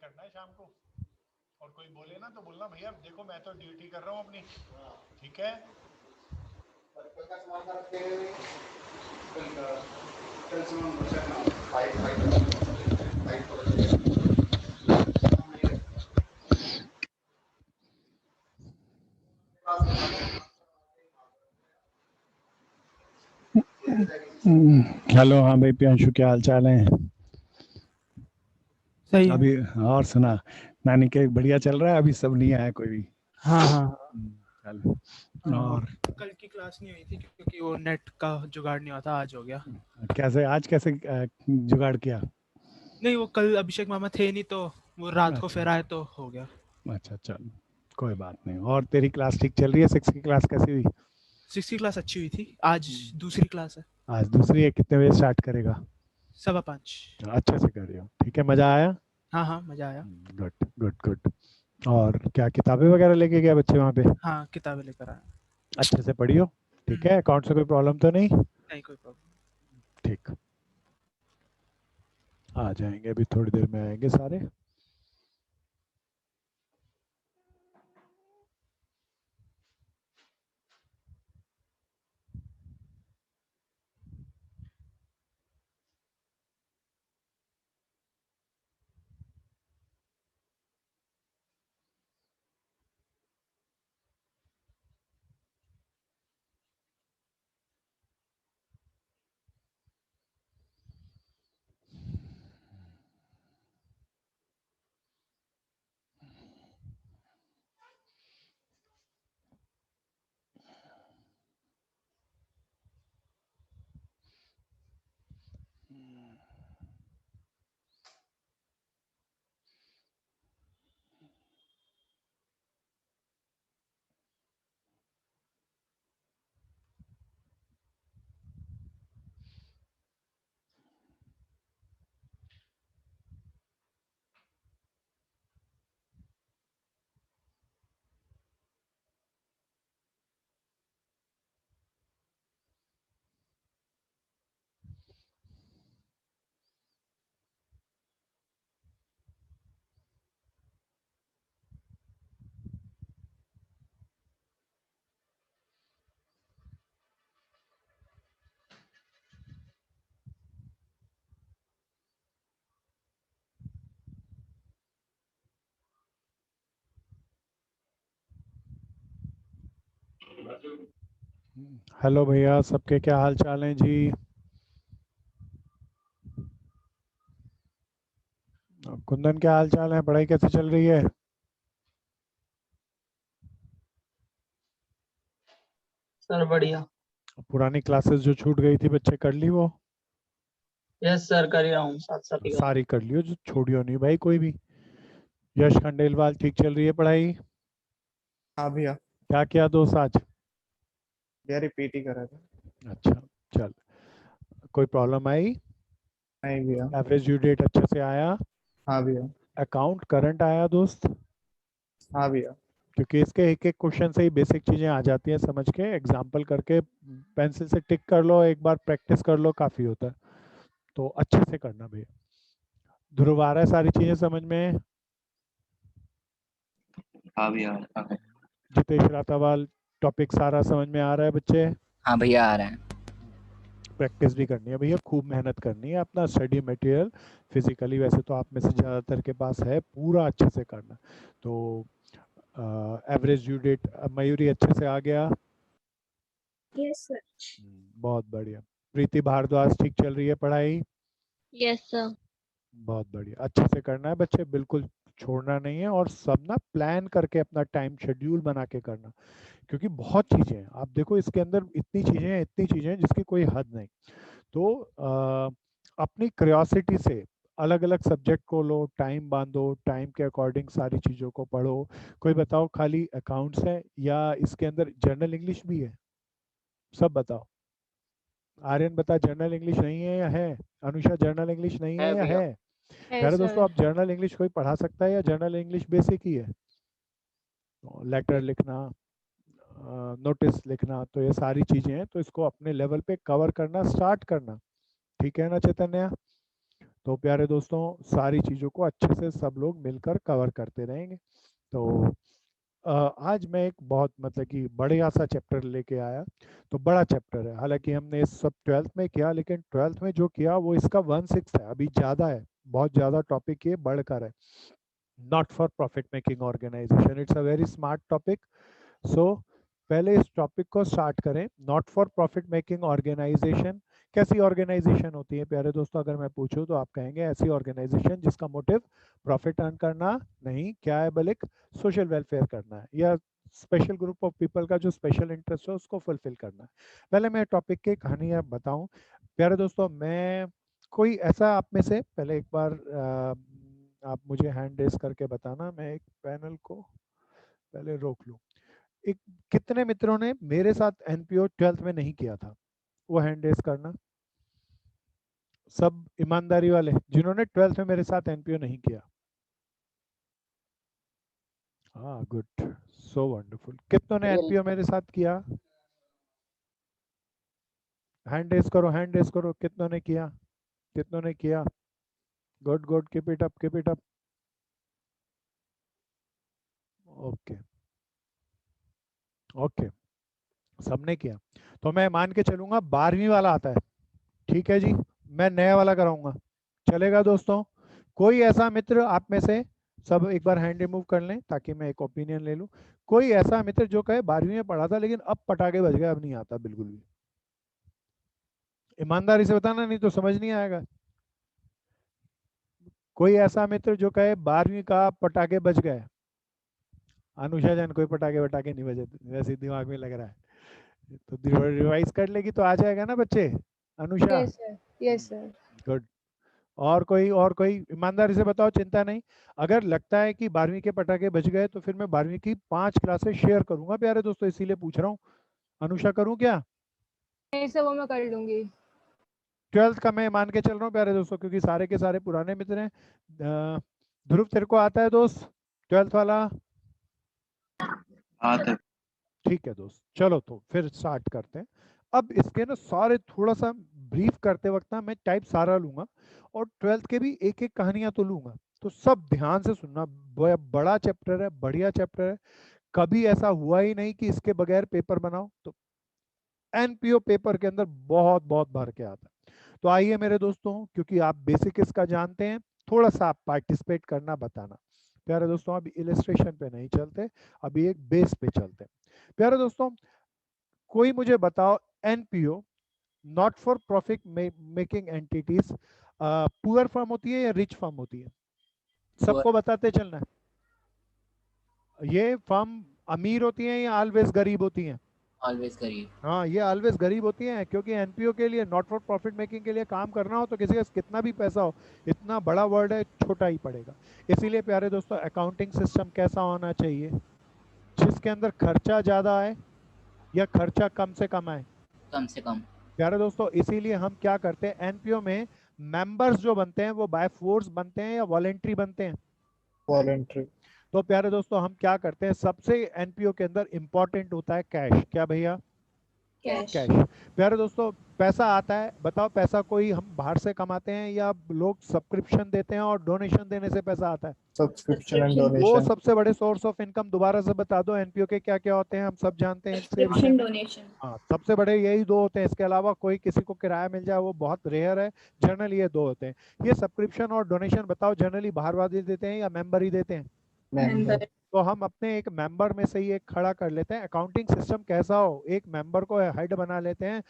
करना है शाम को, और कोई बोले ना तो बोलना भैया देखो मैं तो ड्यूटी कर रहा हूँ अपनी, ठीक है। हेलो, हाँ भाई प्रियांशु, क्या हाल चाल है? सही है। अभी और सुना, नानी के बढ़िया चल रहा है? अभी सब नहीं आया कोई भी? हाँ हाँ। चल। और कल की क्लास नहीं हुई थी क्योंकि वो नेट का जुगाड़ नहीं हुआ था, आज हो गया। कैसे आज कैसे जुगाड़ किया? नहीं, वो कल अभिषेक मामा थे नहीं तो वो रात को अच्छा फिर आए तो हो गया। अच्छा, चल कोई बात नहीं। और तेरी क्लास ठीक चल रही है? सिक्स की क्लास कैसी हुई? 6 की क्लास अच्छी हुई थी, आज दूसरी क्लास है। आज दूसरी है, कितने बजे स्टार्ट करेगा? 5:15। अच्छे से कर रही हो, ठीक है। मजा आया? हाँ हाँ, मजा आया। Good good good. और क्या किताबें वगैरह लेके गया बच्चे वहाँ पे? हाँ, किताबें लेकर आया। अच्छे से पढ़ियो, ठीक है। अकाउंट से कोई प्रॉब्लम तो नहीं? नहीं, कोई प्रॉब्लम। ठीक, आ जाएंगे अभी थोड़ी देर में, आएंगे सारे। हेलो भैया, सबके क्या हाल चाल हैं जी? कुंदन, क्या हाल चाल है? पढ़ाई कैसे चल रही है? सर बढ़िया। पुरानी क्लासेस जो छूट गई थी बच्चे, कर ली वो? यस सर, कर ही रहा हूँ, साथ साथ ही कर रहा हूँ। सारी कर लियो, जो छोड़ियो नहीं भाई कोई भी। यश खंडेलवाल, ठीक चल रही है पढ़ाई? हाँ भैया, क्या किया दोस्त आज? भैया रिपीट ही करा था। अच्छा, चल। कोई प्रॉब्लम आई? नहीं भैया। एवरेज ड्यू डेट अच्छे से आया? हाँ भैया। अकाउंट करंट आया दोस्त? हाँ भैया। क्योंकि इसके एक एक क्वेश्चन से ही बेसिक चीजें आ जाती हैं, समझ के एग्जाम्पल करके पेंसिल से टिक कर लो, एक बार प्रैक्टिस कर लो, काफी होता है। तो अच्छे से करना भैया। ध्रुव, आ रहा है सारी चीजें समझ में? हाँ भैया आ गए। जितेश रातावाल, टॉपिक सारा समझ में आ रहा है बच्चे? हाँ भैया आ रहे हैं। प्रैक्टिस भी करनी है भैया, खूब मेहनत करनी है। अपना स्टडी मटेरियल फिजिकली वैसे तो आप में से ज़्यादातर के पास है, पूरा अच्छे से करना। तो एवरेज ड्यू डेट मयूरी अच्छे से आ गया? Yes sir. बहुत बढ़िया। प्रीति भारद्वाज, ठीक चल रही है पढ़ाई? Yes sir. बहुत बढ़िया, अच्छे से करना है बच्चे, बिल्कुल छोड़ना नहीं है। और सब ना प्लान करके अपना टाइम शेड्यूल बना के करना, क्योंकि बहुत चीज़ें हैं। आप देखो इसके अंदर इतनी चीज़ें हैं, इतनी चीज़ें हैं जिसकी कोई हद नहीं। तो अपनी क्यूरियोसिटी से अलग अलग सब्जेक्ट को लो, टाइम बांधो, टाइम के अकॉर्डिंग सारी चीज़ों को पढ़ो। कोई बताओ, खाली अकाउंट्स है या इसके अंदर जनरल इंग्लिश भी है? सब बताओ। आर्यन बता, जनरल इंग्लिश नहीं है या है? अनुषा, जनरल इंग्लिश नहीं है है या भैया। है? है प्यारे दोस्तों, सर। आप जनरल इंग्लिश कोई पढ़ा सकता है या जनरल इंग्लिश बेसिक ही है? लेटर लिखना, नोटिस लिखना, तो ये सारी चीज़ें हैं, तो इसको अपने लेवल पे कवर करना स्टार्ट करना, ठीक है ना चैतन्य? तो प्यारे दोस्तों सारी चीज़ों को अच्छे से सब लोग मिलकर कवर करते रहेंगे। तो आज मैं एक बहुत मतलब कि बढ़िया सा चैप्टर लेके आया। तो बड़ा चैप्टर है, हालांकि हमने इस सब 12th में किया, लेकिन 12th में जो किया वो इसका 1/6 है, अभी ज़्यादा है, बहुत ज़्यादा टॉपिक ये बढ़कर है। Not for profit making organisation, it's a very smart topic. So पहले इस टॉपिक को स्टार्ट करें। Not for profit making organisation कैसी ऑर्गेनाइजेशन होती है प्यारे दोस्तों? अगर मैं पूछूं तो आप कहेंगे ऐसी ऑर्गेनाइजेशन जिसका मोटिव प्रॉफिट अर्न करना नहीं, क्या है, बल्कि सोशल वेलफेयर करना है, या स्पेशल ग्रुप ऑफ पीपल का जो स्पेशल इंटरेस्ट है उसको फुलफिल करना है। पहले मैं टॉपिक की कहानी बताऊं प्यारे दोस्तों। मैं कोई ऐसा आप में से पहले एक बार आप मुझे हैंड रेस करके बताना, मैं एक पैनल को पहले रोक लूं। एक कितने मित्रों ने मेरे साथ एनपीओ 12th में नहीं किया था, वो हैंड रेस करना। सब ईमानदारी वाले जिन्होंने 12th में मेरे साथ एनपीओ नहीं किया। हाँ, गुड, सो वंडरफुल। कितनों ने एनपीओ मेरे साथ किया? हैंड रेस करो, हैंड रेस करो, कितनों ने किया, कितनों ने किया? Good good, keep it up, keep it up. Okay okay, सबने किया। तो मैं मान के चलूंगा 12वीं वाला आता है, ठीक है जी, मैं नया वाला कराऊंगा, चलेगा दोस्तों? कोई ऐसा मित्र आप में से, सब एक बार हैंड रिमूव कर लें ताकि मैं एक ओपिनियन ले लूं। कोई ऐसा मित्र जो कहे 12वीं में पढ़ा था लेकिन अब पटाखे बज गए, अब नहीं आता बिल्कुल भी? ईमानदारी से बताना, नहीं तो समझ नहीं आएगा। कोई ऐसा मित्र जो कहे 12वीं का पटाखे बज गए? अनुषा जान, कोई पटाखे वटाखे नहीं बजे, वैसे दिमाग में लग रहा है, तो रिवाइज कर लेगी तो आ जाएगा ना बच्चे। Anusha, yes sir, yes sir. Good. और कोई, और कोई ईमानदारी से बताओ, चिंता नहीं। अगर लगता है कि 12वीं के पटाखे बज गए तो फिर मैं 12वीं की 5 क्लासेस शेयर करूंगा प्यारे दोस्तों, इसीलिए पूछ रहा हूँ। अनुषा, करूं क्या? नहीं सर, वो मैं कर लूंगी। 12th का मैं मान के चल रहा हूँ प्यारे दोस्तों, क्योंकि सारे के सारे पुराने मित्र हैं। ध्रुव, तेरे को आता है दोस्त 12th वाला? हाँ तो ठीक है दोस्त, चलो तो फिर स्टार्ट करते हैं। अब इसके ना सारे थोड़ा सा ब्रीफ करते वक्त ना मैं टाइप सारा लूंगा, और 12th के भी एक एक कहानियां तो लूंगा, तो सब ध्यान से सुनना। बड़ा चैप्टर है, बढ़िया चैप्टर है, कभी ऐसा हुआ ही नहीं कि इसके बगैर पेपर बनाओ। तो एनपीओ पेपर के अंदर बहुत बहुत भर के आता है। तो आइए मेरे दोस्तों, क्योंकि आप बेसिक इसका जानते हैं, थोड़ा सा आप पार्टिसिपेट करना, बताना। प्यारे दोस्तों अभी इलिस्ट्रेशन पे नहीं चलते, अभी एक बेस पे चलते हैं। प्यारे दोस्तों, कोई मुझे बताओ, NPO not for profit making entities poor firm होती है या रिच फर्म होती है? सबको बताते चलना है। ये फर्म अमीर होती है या ऑलवेज गरीब होती हैं? ऑलवेज करिए। हाँ, ये ऑलवेज गरीब होती हैं, क्योंकि एनपीओ के लिए, नॉट फॉर प्रॉफिट मेकिंग के लिए काम करना हो तो किसी का कितना भी पैसा हो, इतना बड़ा वर्ड है, छोटा ही पड़ेगा। इसीलिए प्यारे दोस्तों अकाउंटिंग सिस्टम कैसा होना चाहिए? जिसके अंदर खर्चा ज़्यादा आए या खर्चा कम से कम आए? कम से कम। प्यारे दोस्तों इसीलिए हम क्या करते हैं, एनपीओ में मेंबर्स जो बनते हैं वो बाय फोर्स बनते हैं या वॉलेंट्री बनते हैं? वॉलेंट्री। तो प्यारे दोस्तों हम क्या करते हैं, सबसे एनपीओ के अंदर इंपॉर्टेंट होता है कैश। क्या भैया? कैश। कैश। प्यारे दोस्तों पैसा आता है, बताओ पैसा कोई हम बाहर से कमाते हैं या लोग सब्सक्रिप्शन देते हैं और डोनेशन देने से पैसा आता है? सब्सक्रिप्शन एंड वो डोनेशन। सबसे बड़े सोर्स ऑफ इनकम दोबारा से बता दो, एनपीओ के क्या क्या होते हैं, हम सब जानते हैं इसके विषय में। डोनेशन। हाँ, सबसे बड़े यही दो होते हैं, इसके अलावा कोई किसी को किराया मिल जाए वो बहुत रेयर है, जनरली ये दो होते हैं। ये सब्सक्रिप्शन और डोनेशन बताओ जनरली बाहर वाले देते हैं या मेंबर ही देते हैं? मेंबर। तो हम अपने एक मेंबर में से ही एक खड़ा कर लेते हैं। अकाउंटिंग सिस्टम कैसा हो, एक मेंबर को हेड बना लेते हैं,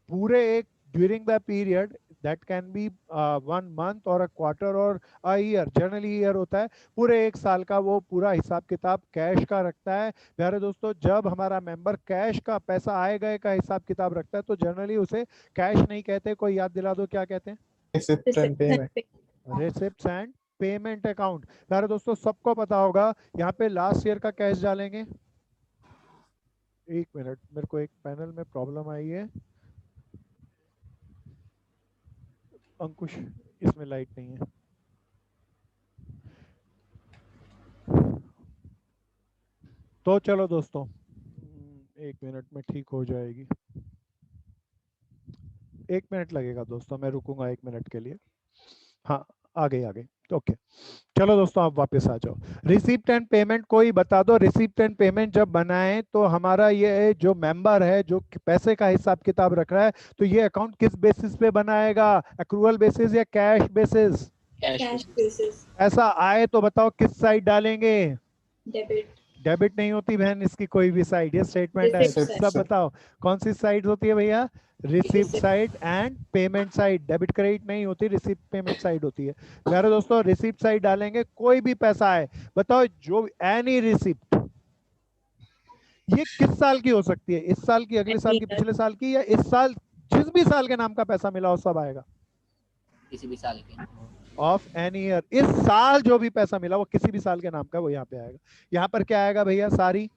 पूरे एक during the period that can be 1 month और अ क्वार्टर और अ ईयर, जनरली ईयर होता है, पूरे एक साल का वो पूरा हिसाब किताब कैश का रखता है। प्यारे दोस्तों जब हमारा मेंबर कैश का पैसा आए गए का हिसाब किताब रखता है तो जनरली उसे कैश नहीं कहते, कोई याद दिला दो क्या कहते हैं? Receipt and payment. Receipts and payment account. प्यारे दोस्तों सबको पता होगा, यहाँ पे लास्ट ईयर का कैश डालेंगे। एक मिनट, मेरे को एक पैनल में प्रॉब्लम आई है, अंकुश इसमें लाइट नहीं है। तो चलो दोस्तों, एक मिनट में ठीक हो जाएगी, 1 मिनट लगेगा दोस्तों, मैं रुकूंगा 1 मिनट के लिए। हाँ आ गई ओके। चलो दोस्तों आप वापस आ जाओ। रिसिप्ट एंड पेमेंट कोई बता दो। रिसिप्ट एंड पेमेंट जब बनाए तो हमारा ये जो मेंबर है जो पैसे का हिसाब किताब रख रहा है, तो ये अकाउंट किस बेसिस पे बनाएगा? अक्रूवल बेसिस या कैश बेसिस? Cash basis. ऐसा आए तो बताओ किस साइड डालेंगे? डेबिट। डेबिट नहीं होती बहन इसकी कोई भी साइड, ये स्टेटमेंट है। Receipt सब side. बताओ कौन सी साइड होती है भैया? Receipt Receipt. Side and payment side. Debit credit नहीं होती, रिसिप्ट पेमेंट साइड होती है। प्यारे दोस्तों रिसिप्ट साइड डालेंगे, कोई भी पैसा है बताओ, जो एनी रिसिप्ट, ये किस साल की हो सकती है? इस साल की, अगले साल की, पिछले साल की, या इस साल जिस भी साल के नाम का पैसा मिला हो सब आएगा? किसी भी साल के। ऑफ एनी ईयर, इस साल जो भी पैसा मिला वो किसी भी साल के नाम का वो यहाँ पे आएगा। यहाँ पर क्या आएगा भैया? सारी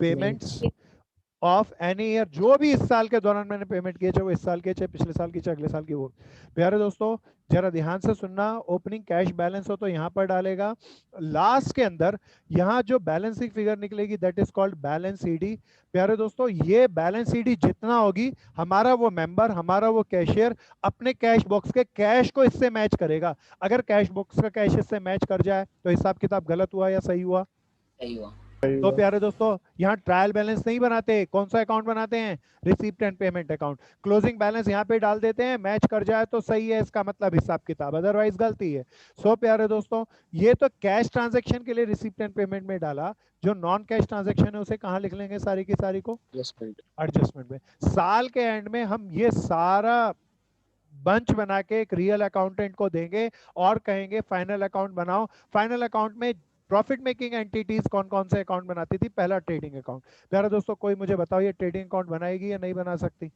पेमेंट्स ऑफ एनी ईयर, जो भी इस साल के दौरान मैंने पेमेंट किए, चाहे वो इस साल के, चाहे पिछले साल की, चाहे अगले साल की, वो। प्यारे दोस्तों जरा ध्यान से सुनना, ओपनिंग कैश बैलेंस हो तो यहाँ पर डालेगा। लास्ट के अंदर यहाँ जो बैलेंसिंग फिगर निकलेगी that is called balance CD. प्यारे दोस्तों ये बैलेंस सीडी जितना होगी, हमारा वो मेंबर, हमारा वो कैशियर अपने कैश बॉक्स के कैश को इससे मैच करेगा। अगर कैश बॉक्स का कैश इससे मैच कर जाए तो हिसाब किताब गलत हुआ या सही हुआ? सही हुआ। तो प्यारे दोस्तों यहाँ ट्रायल बैलेंस नहीं बनाते, कौन सा अकाउंट बनाते हैं? Receipt and payment account. Closing balance यहाँ पे डाल देते हैं, मैच कर जाए तो सही है, इसका मतलब हिसाब किताब, अदरवाइज गलती है। सो प्यारे दोस्तों ये तो कैश ट्रांजैक्शन के लिए रिसीप्ट एंड पेमेंट में डाला। जो नॉन कैश ट्रांजैक्शन है उसे कहाँ लिख लेंगे सारी की सारी को? एडजस्टमेंट में। साल के एंड में हम ये सारा बंच बना के एक रियल अकाउंटेंट को देंगे और कहेंगे फाइनल अकाउंट बनाओ। फाइनल अकाउंट में प्रॉफिट मेकिंग एंटिटीज कौन कौन से अकाउंट बनाती थी? पहला ट्रेडिंग अकाउंट। प्यारे दोस्तों कोई मुझे बताओ ये ट्रेडिंग अकाउंट बनाएगी या नहीं बना सकती?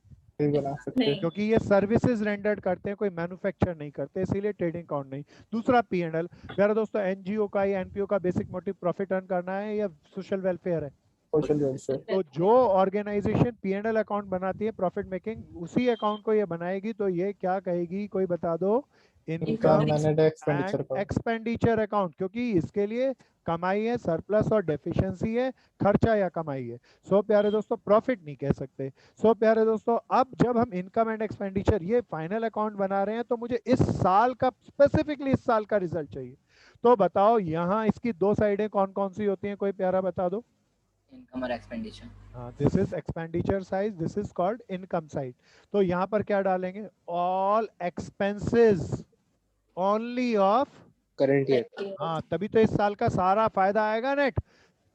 नहीं बना सकते। क्योंकि ये सर्विसेज रेंडर्ड करते हैं, कोई मैन्युफैक्चर नहीं करते, इसीलिए ट्रेडिंग अकाउंट नहीं। दूसरा P&L। प्यारे दोस्तों एनजीओ का या एनपीओ का बेसिक मोटिव प्रॉफिट अर्न करना है या सोशल वेलफेयर है? Social welfare. तो जो ऑर्गेनाइजेशन P&L अकाउंट बनाती है प्रॉफिट मेकिंग, उसी अकाउंट को ये बनाएगी, तो ये क्या कहेगी? कोई बता दो। Income and expenditure and expenditure account, क्योंकि इसके लिए कमाई है, सरप्लस और डेफिशिएंसी है, खर्चा या कमाई है। सो प्यारे दोस्तों प्रॉफिट नहीं कह सकते। सो प्यारे दोस्तों अब जब हम इनकम एंड एक्सपेंडिचर ये फाइनल अकाउंट बना रहे हैं तो मुझे इस साल का, स्पेसिफिकली इस साल का रिजल्ट चाहिए। तो बताओ यहाँ इसकी दो साइडें कौन कौन सी होती हैं? कोई प्यारा बता दो। इनकम और expenditure. This is expenditure side, this is called income side. तो यहाँ पर क्या डालेंगे? All expenses only of current year. हाँ, तभी तो इस साल का सारा फायदा आएगा नेट।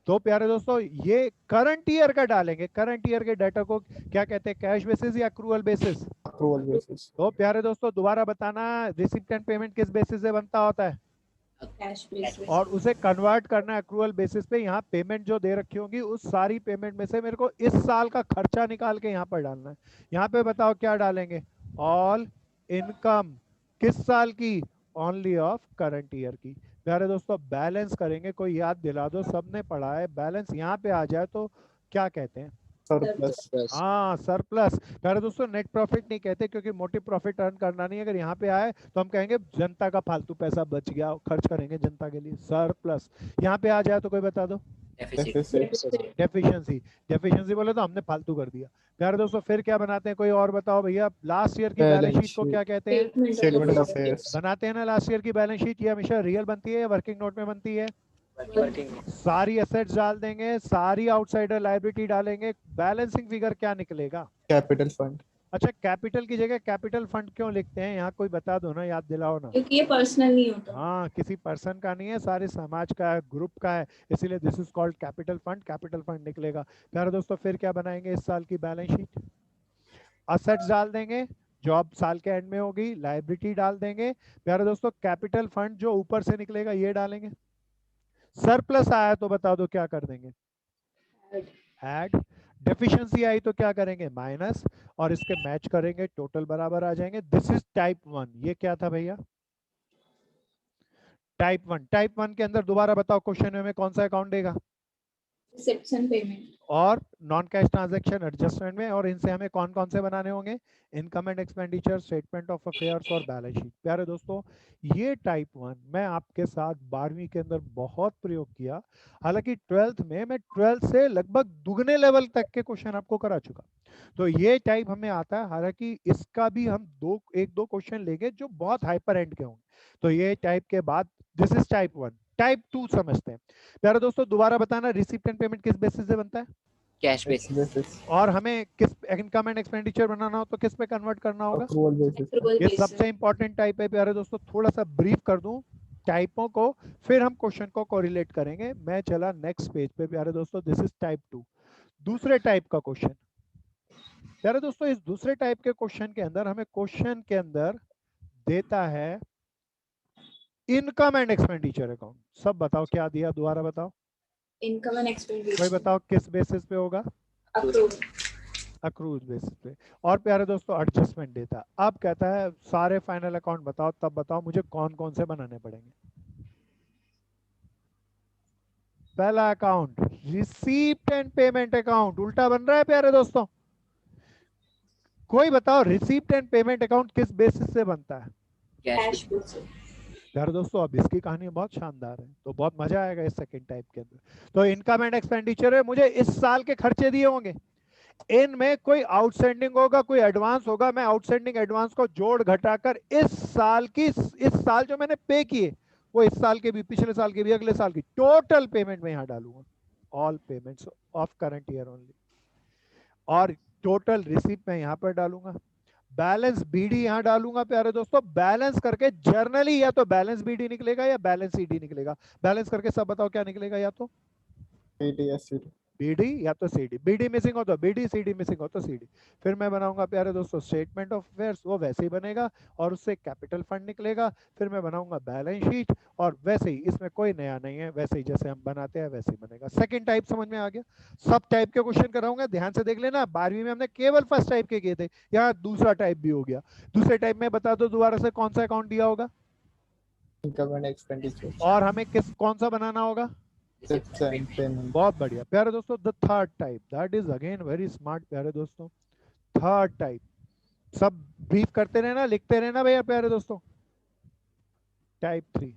तो प्यारे दोस्तों ये करंट ईयर का डालेंगे। करंट ईयर के डाटा को क्या कहते हैं? कैश बेसिस या अक्रूवल बेसिस? Approval basis. तो प्यारे दोस्तों दोबारा बताना, रिसिप्ट एंड पेमेंट किस बेसिस से बनता होता है? Cash basis. और उसे कन्वर्ट करना है अक्रूवल बेसिस पे। यहाँ पेमेंट जो दे रखी होगी उस सारी पेमेंट में से मेरे को इस साल का खर्चा निकाल के यहाँ पर डालना है। यहाँ पे बताओ क्या डालेंगे? ऑल इनकम किस साल की? ओनली ऑफ करंट ईयर की। प्यारे दोस्तों बैलेंस करेंगे, कोई याद दिला दो, सबने पढ़ा है। बैलेंस यहाँ पे आ जाए तो क्या कहते हैं? सरप्लस। हाँ सरप्लस। प्यारे दोस्तों नेट प्रॉफिट नहीं कहते क्योंकि मोटिव प्रॉफिट अर्न करना नहीं। अगर यहाँ पे आए तो हम कहेंगे जनता का फालतू पैसा बच गया, खर्च करेंगे जनता के लिए, सरप्लस। यहाँ पे आ जाए तो कोई बता दो। डेफिशिएंसी। डेफिशिएंसी बोले तो हमने फालतू कर दिया। प्यारे दोस्तों फिर क्या बनाते हैं? कोई और बताओ भैया। लास्ट ईयर की बैलेंस शीट को क्या कहते हैं? Statement of affairs. बनाते हैं ना लास्ट ईयर की बैलेंस शीट। ये हमेशा रियल बनती है या वर्किंग नोट में बनती है? सारी एसेट्स डाल देंगे, सारी आउटसाइडर लायबिलिटी डालेंगे। बैलेंसिंग फिगर क्या निकलेगा? Capital fund. अच्छा कैपिटल की जगह कैपिटल फंड क्यों लिखते हैं? यहाँ कोई बता दो ना, याद दिलाओ ना। क्योंकि ये पर्सनल नहीं होता। हाँ किसी पर्सन का नहीं है, सारे समाज का है, ग्रुप का है, इसीलिए this is called capital fund. Capital fund निकलेगा। प्यारे दोस्तों फिर क्या बनाएंगे इस साल की बैलेंस शीट? असेट्स डाल देंगे जो अब साल के एंड में होगी, लायबिलिटी डाल देंगे। प्यारे दोस्तों कैपिटल फंड जो ऊपर से निकलेगा ये डालेंगे। सरप्लस आया तो बता दो क्या कर देंगे? ऐड। डेफिशिएंसी आई तो क्या करेंगे? माइनस। और इसके मैच करेंगे, टोटल बराबर आ जाएंगे। This is type 1। ये क्या था भैया? टाइप 1। टाइप 1 के अंदर दोबारा बताओ क्वेश्चन में कौन सा अकाउंट देगा? रिसेप्शन पेमेंट और नॉन कैश ट्रांजैक्शन एडजस्टमेंट में, और इनसे हमें कौन कौन से बनाने होंगे? Income and expenditure, statement of affairs और बैलेंस शीट। प्यारे दोस्तों, ये टाइप 1 मैं आपके साथ 12वीं के अंदर बहुत प्रयोग किया। हालांकि 12th में मैं 12th से लगभग दुगने लेवल तक के क्वेश्चन आपको करा चुका। तो ये टाइप हमें आता है। हालांकि इसका भी हम एक दो क्वेश्चन लेंगे जो बहुत हाइपर एंड के होंगे। तो ये टाइप के बाद दिस इज टाइप 1। टाइप 2 समझते हैं। प्यारे दोस्तों, दोबारा बताना, रिसीप्ट एंड पेमेंट किस बेसिस से बनता है? Cash basis. और हमें किस इनकम एंड एक्सपेंडिचर बनाना हो तो किस पे कन्वर्ट करना होगा? Accrual basis. अप्रूवल ये सबसे इंपॉर्टेंट टाइप है प्यारे दोस्तों। थोड़ा सा ब्रीफ कर दूं टाइपों को, फिर हम क्वेश्चन को कोरिलेट करेंगे। मैं चला नेक्स्ट पेज पे प्यारे दोस्तों। दिस इज टाइप 2, दूसरे टाइप का क्वेश्चन। प्यारे दोस्तों, इस दूसरे टाइप के क्वेश्चन के अंदर हमें क्वेश्चन के अंदर देता है इनकम एंड एक्सपेंडिचर अकाउंट। सब बताओ क्या दिया, दोबारा बताओ। इनकम एंड एक्सपेंडिचर कोई बताओ किस बेसिस पे होगा? अप्रूवल अक्रूज बेसिस पे। और प्यारे दोस्तों, एडजस्टमेंट देता है। अब कहता है सारे फाइनल अकाउंट बताओ, तब बताओ मुझे कौन कौन से बनाने पड़ेंगे। पहला account receipt and payment account, उल्टा बन रहा है प्यारे दोस्तों। कोई बताओ रिसीप्ट एंड पेमेंट अकाउंट किस बेसिस से बनता है? कैश बेसिस प्यारे दोस्तों, अब इसकी कहानी बहुत शानदार है, तो बहुत मजा आएगा इस सेकंड टाइप के अंदर। तो इनकम एंड एक्सपेंडिचर है, मुझे इस साल के खर्चे दिए होंगे, इनमें कोई आउटस्टैंडिंग होगा, कोई एडवांस होगा। मैं आउटस्टैंडिंग एडवांस को जोड़ घटाकर इस साल जो मैंने पे किए, वो इस साल के भी, पिछले साल के भी, अगले साल की टोटल पेमेंट में यहाँ डालूंगा। All payments of current year only. और टोटल रिसीप्ट में यहाँ पर डालूंगा। बैलेंस बीडी यहाँ डालूंगा प्यारे दोस्तों। बैलेंस करके जर्नली या तो बैलेंस बीडी निकलेगा या बैलेंस सीडी निकलेगा। बैलेंस करके सब बताओ क्या निकलेगा? या तो BDSC. बीडी या तो सीडी। बीडी मिसिंग हो तो बीडी, सीडी मिसिंग हो तो सीडी। फिर मैं बनाऊंगा प्यारे दोस्तों स्टेटमेंट ऑफ अफेयर्स, वो वैसे ही बनेगा और उससे कैपिटल फंड निकलेगा। फिर मैं बनाऊंगा बैलेंस शीट, और वैसे ही, इसमें कोई नया नहीं है, वैसे ही जैसे हम बनाते हैं वैसे ही बनेगा। सेकंड टाइप समझ में आ गया? सब टाइप के क्वेश्चन कराऊंगा, ध्यान से देख लेना। 12वीं में हमने केवल फर्स्ट टाइप के किए थे, यहाँ दूसरा टाइप भी हो गया। दूसरे टाइप में बता दो दोबारा से, कौन सा अकाउंट दिया होगा Income and expenditure. और हमें कौन सा बनाना होगा? Receipts and payment. बहुत बढ़िया प्यारे दोस्तों। The third type, that is again very smart प्यारे दोस्तों। थर्ड टाइप, सब ब्रीफ करते रहना, लिखते रहना भैया प्यारे दोस्तों। टाइप 3।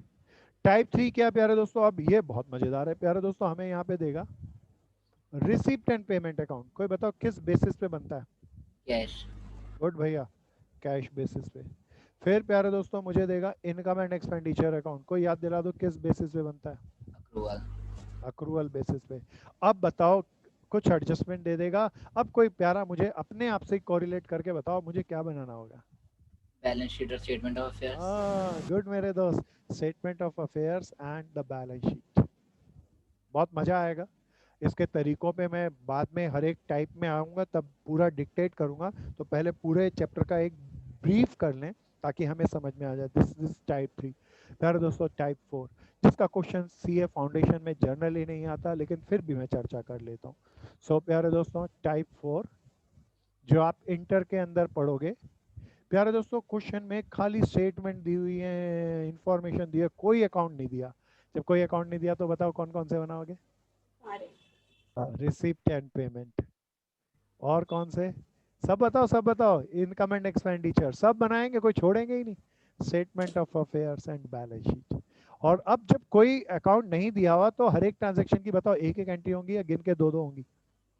टाइप 3 क्या प्यारे दोस्तों? अब ये बहुत मजेदार है प्यारे दोस्तों। हमें यहाँ पे देगा रिसिप्ट एंड पेमेंट अकाउंट। कोई बताओ किस बेसिस पे बनता है? कैश। गुड भैया, कैश बेसिस पे। फिर प्यारे दोस्तों मुझे देगा इनकम एंड एक्सपेंडिचर अकाउंट। कोई याद दिला दो किस बेसिस पे बनता है? अक्रूवल। अक्रूवल बेसिस पे। अब बताओ, कुछ एडजस्टमेंट दे देगा। अब कोई प्यारा मुझे अपने आप से कोरिलेट करके बताओ मुझे क्या बनाना होगा? बैलेंस शीट और स्टेटमेंट ऑफ अफेयर्स। गुड मेरे दोस्त, statement of affairs and the balance sheet. बहुत मजा आएगा। इसके तरीकों पे मैं बाद में हर एक टाइप में आऊंगा, तब पूरा डिक्टेट करूंगा। तो पहले पूरे चैप्टर का एक ब्रीफ कर लें ताकि हमें समझ में आ जाए। This is type 3। प्यारे दोस्तों, टाइप 4 जिसका क्वेश्चन सीए फाउंडेशन में जनरली नहीं आता, लेकिन फिर भी मैं चर्चा कर लेता हूँ। सो प्यारे दोस्तों, टाइप 4 जो आप इंटर के अंदर पढ़ोगे। प्यारे दोस्तों, क्वेश्चन में खाली स्टेटमेंट दी हुई है, इंफॉर्मेशन दी है, कोई अकाउंट नहीं दिया। जब कोई अकाउंट नहीं दिया तो बताओ कौन कौन से बनाओगे? Receipt and payment. और कौन से? सब बताओ, सब बताओ। इनकम एंड एक्सपेंडिचर सब बनाएंगे, कोई छोड़ेंगे ही नहीं। Statement of affairs and balance sheet. और अब जब कोई अकाउंट नहीं दिया हुआ तो हर एक ट्रांजैक्शन की बताओ एक एक एंट्री होंगी या गिन के दो होंगी?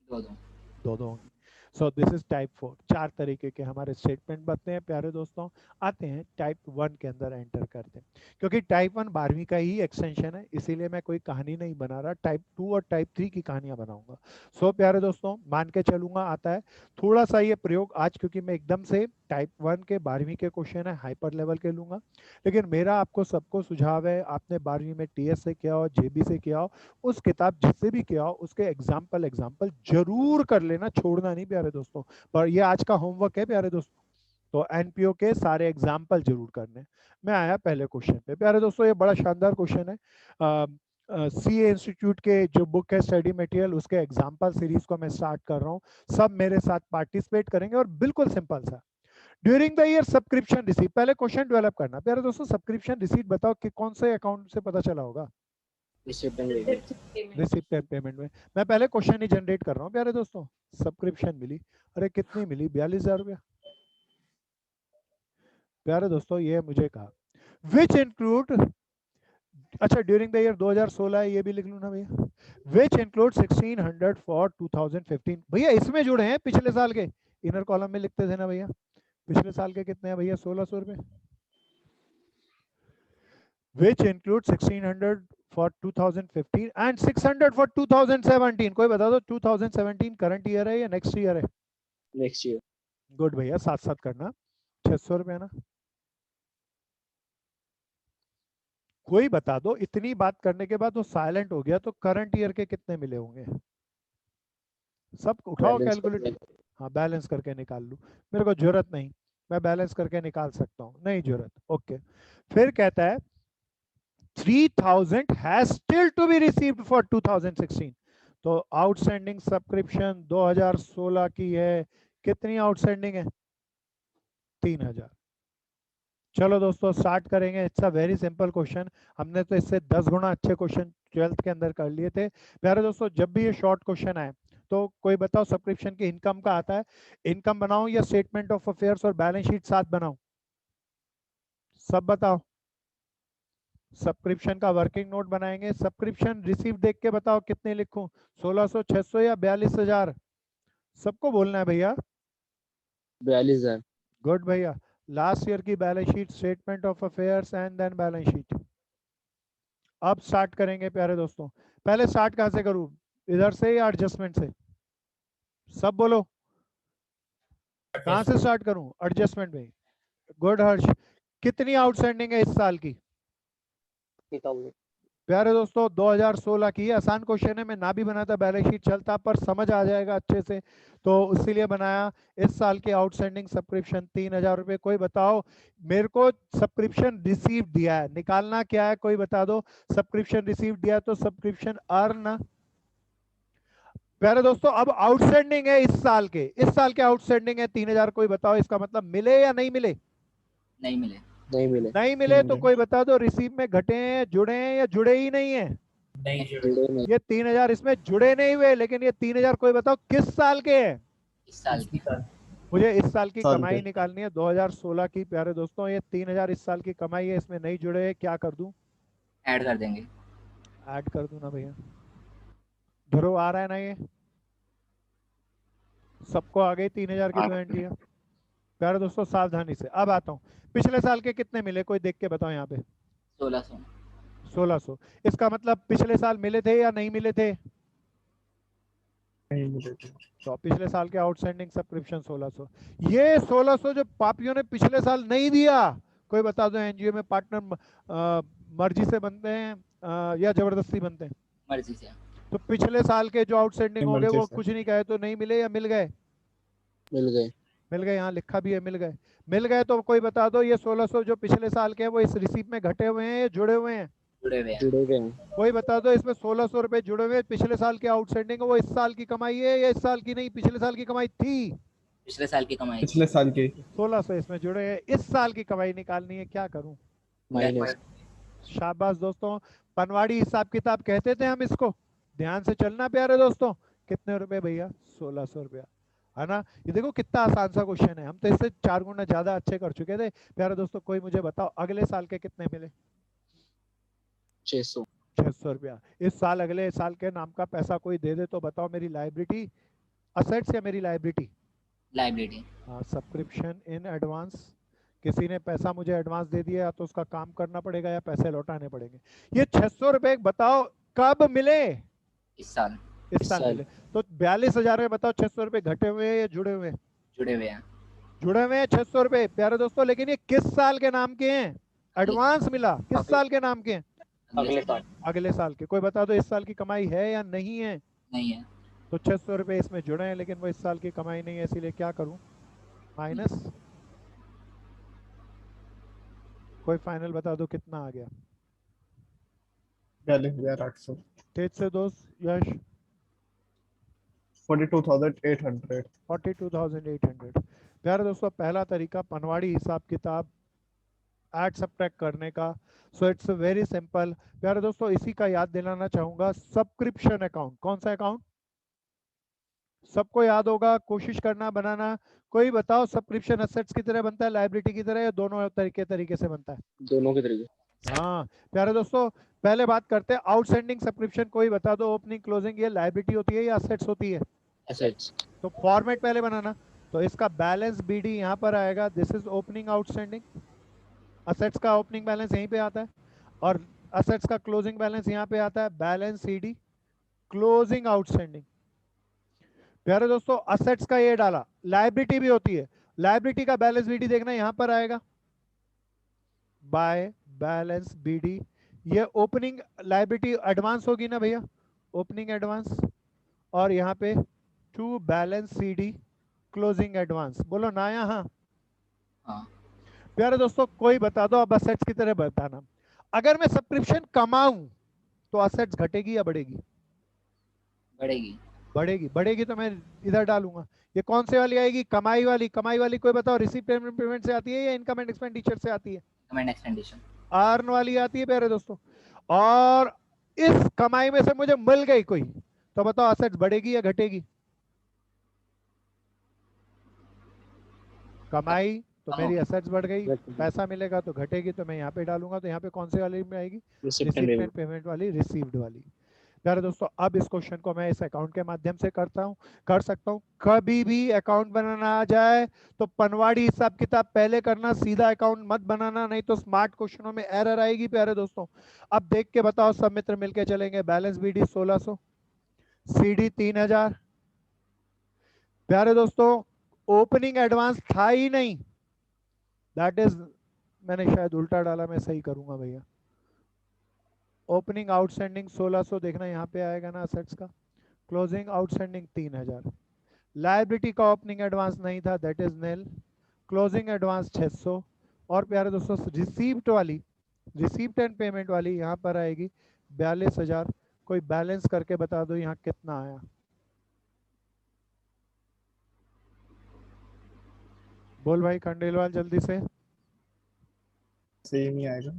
दो होंगी। So this is type 4। 4 तरीके के हमारे स्टेटमेंट बनते हैं प्यारे दोस्तों। आते हैं टाइप 1 के अंदर एंटर करते हैं, क्योंकि टाइप 1 12वीं का ही एक्सटेंशन है, इसीलिए मैं कोई कहानी नहीं बना रहा। टाइप 2 और टाइप 3 की कहानियां बनाऊंगा। सो प्यारे दोस्तों, मान के चलूंगा आता है थोड़ा सा ये प्रयोग आज, क्योंकि मैं एकदम से टाइप 1 के 12वीं के क्वेश्चन है हाइपर लेवल के लूंगा। लेकिन मेरा आपको सबको सुझाव है, आपने 12वीं में टीएस से किया हो, जेबी से किया हो, उस किताब जिससे भी किया हो उसके एग्जाम्पल जरूर कर लेना, छोड़ना नहीं प्यारे दोस्तों। पर ये आज का होमवर्क है प्यारे दोस्तों। तो एनपीओ के सारे एग्जाम्पल जरूर करने। मैं आया पहले क्वेश्चन पे प्यारे दोस्तों। ये बड़ा शानदार क्वेश्चन है। सीए इंस्टीट्यूट के जो बुक है स्टडी मटेरियल, उसके एग्जाम्पल सीरीज को मैं स्टार्ट कर रहा हूँ। सब मेरे साथ पार्टिसिपेट करेंगे और बिल्कुल सिंपल सा। During the year subscription receipt, पहले क्वेश्चन डेवलप करना प्यारे दोस्तों। सब्सक्रिप्शन रिसीट बताओ कि कौन से अकाउंट से पता चला होगा? Receipt and payment. payment. Receipt and payment में मैं पहले क्वेश्चन ही जनरेट कर रहा हूँ प्यारे दोस्तों। सब्सक्रिप्शन मिली, अरे कितनी मिली? 42,000 रुपया। प्यारे दोस्तों ये मुझे कहा विच इंक्लूड, अच्छा ड्यूरिंग द ईयर 2016 है, ये भी लिख लूँ ना भैया। Which include 1600 for 2015। भैया इसमें जुड़े हैं पिछले साल के, इनर कॉलम में लिखते थे ना भैया। पिछले साल के कितने हैं भैया? 1600 रुपए। which includes 1600 for 2015 and 600 for 2017। कोई बता दो 2017 करंट ईयर है या नेक्स्ट ईयर है? Next year. गुड भैया, साथ साथ करना। 600 रुपया ना। कोई बता दो, इतनी बात करने के बाद वो साइलेंट हो गया, तो करंट ईयर के कितने मिले होंगे? सब उठाओ कैलकुलेट। हाँ बैलेंस करके निकाल लूं, मेरे को जरूरत नहीं, मैं बैलेंस करके निकाल सकता हूँ, नहीं जरूरत। ओके, फिर कहता है 3000 has still to be received for 2016। तो आउटस्टैंडिंग सब्सक्रिप्शन 2016 की है, कितनी आउटस्टैंडिंग है? 3000। चलो दोस्तों स्टार्ट करेंगे। It's a very simple question, हमने तो इससे 10 गुना अच्छे क्वेश्चन 12th के अंदर कर लिए थे। प्यारे दोस्तों जब भी ये शॉर्ट क्वेश्चन आए तो कोई बताओ सब्सक्रिप्शन की इनकम का आता है, इनकम बनाऊं या स्टेटमेंट ऑफ अफेयर्स और बैलेंस शीट साथ बनाऊं? सब बताओ। सब्सक्रिप्शन का वर्किंग नोट बनाएंगे। सब्सक्रिप्शन रिसीव देख के बताओ कितने लिखूं, 1600, 600 या 42,000? सबको बोलना है भैया। 42,000. गुड भैया। लास्ट ईयर की balance sheet, statement of affairs and then balance sheet. अब स्टार्ट करेंगे प्यारे दोस्तों। पहले स्टार्ट कहां से करूं, इधर से या एडजस्टमेंट से? सब बोलो, कहां से स्टार्ट करूं? एडजस्टमेंट में। गुड हर्ष, कितनी आउटस्टैंडिंग है इस साल की? 3,000. प्यारे दोस्तों 2016 की, आसान क्वेश्चन है, मैं ना भी बनाता बैलेंस शीट चलता, पर समझ आ जाएगा अच्छे से, तो इसीलिए बनाया। इस साल की आउटस्टैंडिंग सब्सक्रिप्शन 3000 रुपए। कोई बताओ, मेरे को सब्सक्रिप्शन रिसीव दिया है, निकालना क्या है? कोई बता दो। सब्सक्रिप्शन रिसीव दिया तो सब्सक्रिप्शन अर्न। प्यारे दोस्तों अब आउटस्टैंडिंग है इस साल के, इस साल के आउटस्टैंडिंग है 3000। कोई बताओ इसका मतलब मिले या नहीं मिले? नहीं मिले. नहीं मिले. नहीं मिले तो कोई बता दो रिसीव में घटे हैं, जुड़े हैं या जुड़े ही नहीं है? नहीं जुड़े. ये 3000 इसमें जुड़े नहीं हुए, लेकिन ये 3000 कोई बताओ किस साल के हैं? इस साल की. मुझे इस साल की साल कमाई के। निकालनी है 2016 की। प्यारे दोस्तों ये 3000 इस साल की कमाई है, इसमें नहीं जुड़े हैं, क्या कर दूं? ऐड कर देंगे. ऐड कर दूं ना भैया? ध्रुव आ रहा है ना? ये सबको आ गई 3000 की तो एंट्री है। प्यारे दोस्तों सावधानी से अब आता हूँ। पिछले साल के कितने मिले, कोई देख के बताओ यहाँ पे? 1600. 1600। इसका मतलब पिछले साल मिले थे या नहीं मिले थे? नहीं मिले थे। तो पिछले साल के आउटस्टैंडिंग सब्सक्रिप्शन 1600। ये 1600 जो पापियों ने पिछले साल नहीं दिया, कोई बता दो एनजीओ में पार्टनर मर्जी से बनते हैं या जबरदस्ती बनते हैं? मर्जी से. तो पिछले साल के जो आउटस्टैंडिंग हो गए मर्जी वो से। कुछ नहीं कहे तो नहीं मिले या मिल गए? मिल गए. मिल गए, यहाँ लिखा भी है मिल गए। मिल गए तो कोई बता दो ये 1600 जो पिछले साल के हैं वो इस रिसीप में घटे हुए हैं या जुड़े हुए हैं? जुड़े हुए. जुड़े हुए. कोई बता दो इसमें 1600 रुपए जुड़े हुए पिछले साल के आउटस्टैंडिंग है, वो इस साल की कमाई है या इस साल की नहीं, पिछले साल की कमाई थी? पिछले साल की कमाई. पिछले साल की। 1600 इसमें जुड़े हैं, इस साल की कमाई निकालनी है, क्या करूं? माइनस. शाबाश दोस्तों, पनवाड़ी हिसाब किताब कहते थे हम इसको, ध्यान से चलना प्यारे दोस्तों। कितने रुपए भैया? 1600 रुपया, है ना? ये देखो कितना आसान सा क्वेश्चन है, हम तो इससे 4 गुना ज्यादा अच्छे कर चुके थे। प्यारे दोस्तों कोई मुझे बताओ अगले साल के कितने मिले? 600. 600 रुपया। इस साल अगले साल के नाम का पैसा कोई दे दे तो बताओ मेरी लाइबिलिटी असेट्स या मेरी लाइबिलिटी? लाइबिलिटी. हाँ, सब्सक्रिप्शन इन एडवांस। किसी ने पैसा मुझे एडवांस दे दिया तो उसका काम करना पड़ेगा या पैसे लौटाने पड़ेंगे? ये 600 रुपए बताओ कब मिले? इस साल. इस साल मिले। तो 42,000 में बताओ 600 रुपए घटे हुए हैं या जुड़े हुए हैं? जुड़े हुए हैं. जुड़े हुए हैं 600 रुपए प्यारे दोस्तों, लेकिन ये किस साल के नाम के हैं? एडवांस मिला किस साल के नाम के हैं? अगले साल. अगले साल के। कोई बता दो इस साल की कमाई है या नहीं है? नहीं है. तो 600 रुपए इसमें जुड़े हैं लेकिन वो इस साल की कमाई नहीं है, इसीलिए क्या करूं? माइनस। कोई फाइनल बता दो कितना आ गया? 42,800। तेज से दोस्त यश। 42,800। 42,800। प्यारे दोस्तों पहला तरीका पनवाड़ी हिसाब किताब ऐड सब्ट्रैक्ट करने का। So it's very simple. प्यारे दोस्तों, इसी का याद दिलाना चाहूंगा, सब्सक्रिप्शन अकाउंट। कौन सा अकाउंट? सबको याद होगा, कोशिश करना बनाना। कोई बताओ, सब्सक्रिप्शन एसेट्स की तरह बनता है, लायबिलिटी की तरह, या दोनों तरीके से बनता है? दोनों के तरीके। हाँ प्यारे दोस्तों, पहले बात करते हैं आउटस्टैंडिंग सब्सक्रिप्शन। कोई बता दो, ओपनिंग क्लोजिंग ये लायबिलिटी होती है या एसेट्स होती है? एसेट्स। तो फॉर्मेट पहले बनाना। तो इसका बैलेंस बीडी यहाँ पर आएगा, this is opening outstanding. Assets का ओपनिंग बैलेंस यहीं पे आता है, और असेट्स का क्लोजिंग बैलेंस यहाँ पे आता है, बैलेंस सीडी क्लोजिंग आउटस्टैंडिंग। प्यारे दोस्तों, असेट्स का ये डाला, लायबिलिटी भी होती है, लायबिलिटी का बैलेंस बीडी देखना यहाँ पर आएगा, बाय बैलेंस बीडी। ये ओपनिंग लायबिलिटी एडवांस होगी ना भैया, ओपनिंग एडवांस, और यहाँ पे to balance CD closing advance. बोलो ना यहाँ? हाँ। प्यारे दोस्तों, कोई बता दो, अब असेट्स की तरह बताना। अगर मैं सब्सक्रिप्शन कमाऊं तो असेट्स घटेगी या बढ़ेगी? बढ़ेगी। बढ़ेगी। बढ़ेगी तो मैं इधर डालूंगा। ये कौन से वाली आएगी? कमाई वाली। कमाई वाली कोई बताओ, रिसीव पेमेंट से आती है या इनकम एंड एक्सपेंडिचर से आती है? Comment expedition. अर्न वाली आती है प्यारे दोस्तों। और इस कमाई में से मुझे मिल गई कोई, तो बताओ असेट्स बढ़ेगी या घटेगी? कमाई तो मेरी असेट्स बढ़ गई, पैसा मिलेगा तो घटेगी, तो मैं यहाँ पे डालूंगा। तो यहाँ पे कौन से वाली में आएगी? रिसीव पेमेंट वाली, रिसीव्ड वाली। प्यारे दोस्तों, अब इस क्वेश्चन को मैं इस अकाउंट के माध्यम से कर सकता हूँ। कभी भी अकाउंट बनाना आ जाए तो पनवाड़ी हिसाब किताब पहले करना, सीधा अकाउंट मत बनाना, नहीं तो स्मार्ट क्वेश्चनों में एरर आएगी। प्यारे दोस्तों, अब देख के बताओ, सब मित्र मिलके चलेंगे। Balance BD 1600, CD 3000। प्यारे दोस्तों, ओपनिंग एडवांस था ही नहीं, दैट इज, मैंने शायद उल्टा डाला, मैं सही करूंगा भैया। ओपनिंग आउटस्टैंडिंग 1600 देखना यहाँ पे आएगा ना असेट्स का। Closing outstanding 3000। लायबिलिटी का ओपनिंग एडवांस नहीं था, that is nail. Closing advance 600। और प्यारे दोस्तों, रिसीव्ड वाली, रिसीव्ड एंड पेमेंट वाली यहाँ पर आएगी 42,000। कोई बैलेंस करके बता दो यहाँ कितना आया? बोल भाई खंडेलवाल जल्दी से। सेम ही आएगा,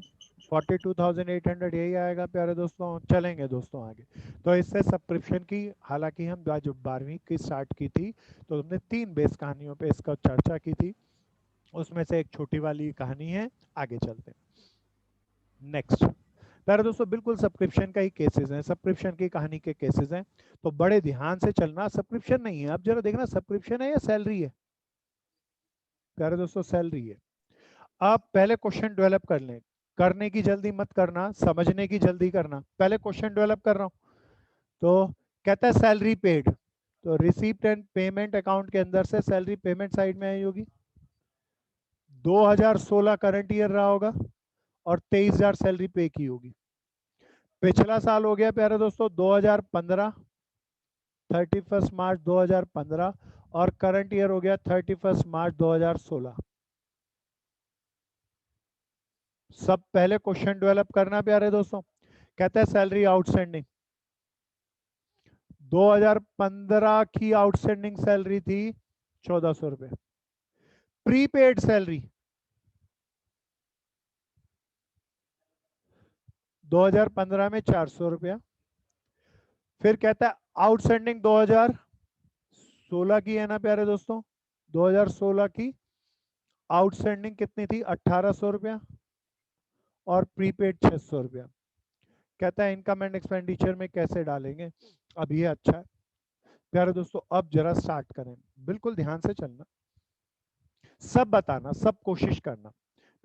42,800 यही आएगा प्यारे दोस्तों। चलेंगे दोस्तों आगे। तो इससे सब्सक्रिप्शन की, हालांकि हम जो 12वीं की स्टार्ट की थी तो हमने 3 बेस कहानियों पे इसका चर्चा की थी, उसमें से एक छोटी वाली कहानी है। आगे चलते हैं नेक्स्ट। प्यारे दोस्तों, बिल्कुल सब्सक्रिप्शन का ही केसेस हैं, सब्सक्रिप्शन की कहानी के केसेस हैं, तो बड़े ध्यान से चलना। सब्सक्रिप्शन नहीं है, अब जरा देखना सब्सक्रिप्शन है या सैलरी है? प्यारे दोस्तों, सैलरी है। आप पहले क्वेश्चन डेवलप कर लें, करने की जल्दी मत करना, समझने की जल्दी करना। पहले क्वेश्चन डेवलप कर रहा हूं, तो कहता है सैलरी पेड, तो रिसीप्ट एंड पेमेंट अकाउंट के अंदर से सैलरी पेमेंट साइड में आई होगी। 2016 करंट ईयर रहा होगा और 23,000 सैलरी पे की होगी। पिछला साल हो गया प्यारे दोस्तों 2015, 31 मार्च 2015, और करंट ईयर हो गया 31 मार्च 2016। सब पहले क्वेश्चन डेवलप करना प्यारे दोस्तों। कहते हैं सैलरी आउटस्टैंडिंग, 2015 की आउटस्टैंडिंग सैलरी थी 1400 रुपए। प्रीपेड सैलरी 2015 में 400 रुपया। फिर कहता है आउटस्टैंडिंग 2016 की है ना प्यारे दोस्तों, 2016 की आउटस्टैंडिंग कितनी थी? 1800 रुपया, और प्रीपेड 600 रुपया। कहता है इनकम एंड एक्सपेंडिचर में कैसे डालेंगे? अब ये अच्छा है प्यारे दोस्तों, अब जरा स्टार्ट करें, बिल्कुल ध्यान से चलना, सब बताना, सब कोशिश करना।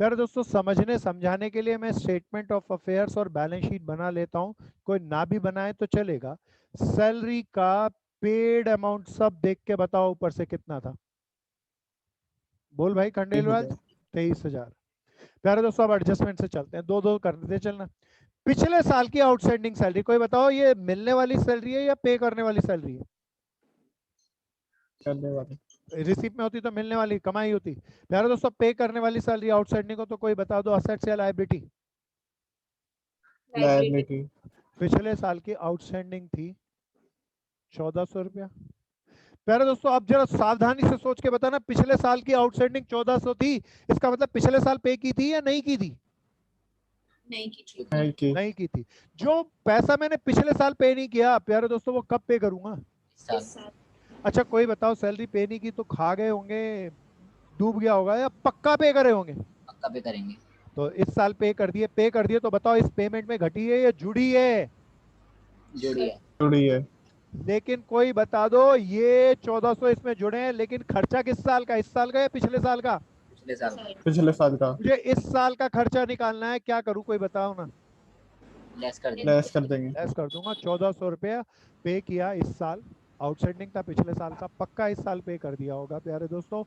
प्यारे दोस्तों, समझने समझाने के लिए मैं स्टेटमेंट ऑफ अफेयर्स और बैलेंस शीट बना लेता हूं, कोई ना भी बनाए तो चलेगा। सैलरी का पेड अमाउंट सब देख के बताओ ऊपर से कितना था? बोल भाई खंडेलवाल। 23,000। प्यारे दोस्तों, अब एडजस्टमेंट से चलते हैं, दो दो करते चलना। पिछले साल की आउटस्टैंडिंग सैलरी, कोई बताओ ये मिलने वाली सैलरी है या पे करने वाली सैलरी है? करने वाले। रिसीप्ट में होती तो मिलने वाली, कमाई होती। प्यारे दोस्तों, पे करने वाली सैलरी आउटस्टैंडिंग को तो कोई बता दो, असेट्स या लायबिलिटी? लायबिलिटी। पिछले साल की आउटस्टैंडिंग थी 1400 रुपया। प्यारे दोस्तों अब जरा सावधानी से सोच के बताना, पिछले साल की आउटस्टैंडिंग 1400 थी, इसका मतलब पिछले साल पे की थी या नहीं की थी? नहीं की थी। नहीं की। नहीं की थी। जो पैसा मैंने पिछले साल पे नहीं किया प्यारे दोस्तों, वो कब पे करूंगा? इस साल साल अच्छा कोई बताओ, सैलरी पे नहीं की तो खा गए होंगे, डूब गया होगा, या पक्का पे करे होंगे? पक्का पे करेंगे। तो इस साल पे कर दिए, तो बताओ इस पेमेंट में घटी है या जुड़ी है? जुड़ी है। जुड़ी है। लेकिन कोई बता दो, ये 1400 इसमें जुड़े हैं, लेकिन खर्चा किस साल का, इस साल का या पिछले साल का? पिछले साल पिछले साल का। मुझे इस साल का खर्चा निकालना है, क्या करूं कोई बताओ ना? लेस कर देंगे। लेस कर देंगे। लेस कर दूंगा। 1400 रुपया पे किया इस साल, आउटस्टैंडिंग था पिछले साल का, पक्का इस साल पे कर दिया होगा प्यारे दोस्तों।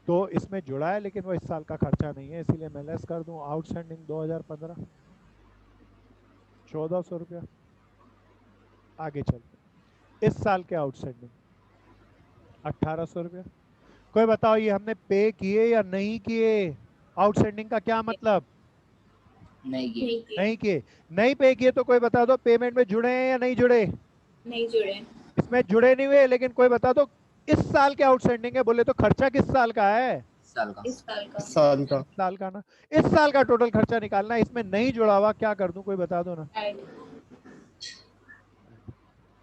तो इसमें जुड़ा है, लेकिन वो इस साल का खर्चा नहीं है, इसीलिए मैं लेस कर दूं। आउटस्टैंडिंग 2015 1400 रुपया। आगे चलते, इस साल के आउटस्टैंडिंग 1800 रुपया। कोई बताओ ये हमने पे किए या नहीं किए? आउटस्टैंडिंग का क्या मतलब? नहीं की। नहीं की। नहीं किए। नहीं पे किए तो कोई बता दो पेमेंट में जुड़े हैं या नहीं जुड़े? नहीं जुड़े। इसमें जुड़े नहीं हुए, लेकिन कोई बता दो इस साल के आउटस्टैंडिंग है, बोले तो खर्चा किस साल का है? साल का। इस साल का। साल का। इस साल का ना। इस साल का टोटल खर्चा निकालना है, इसमें नहीं जुड़ा हुआ, क्या कर दूं कोई बता दो ना। ऐड।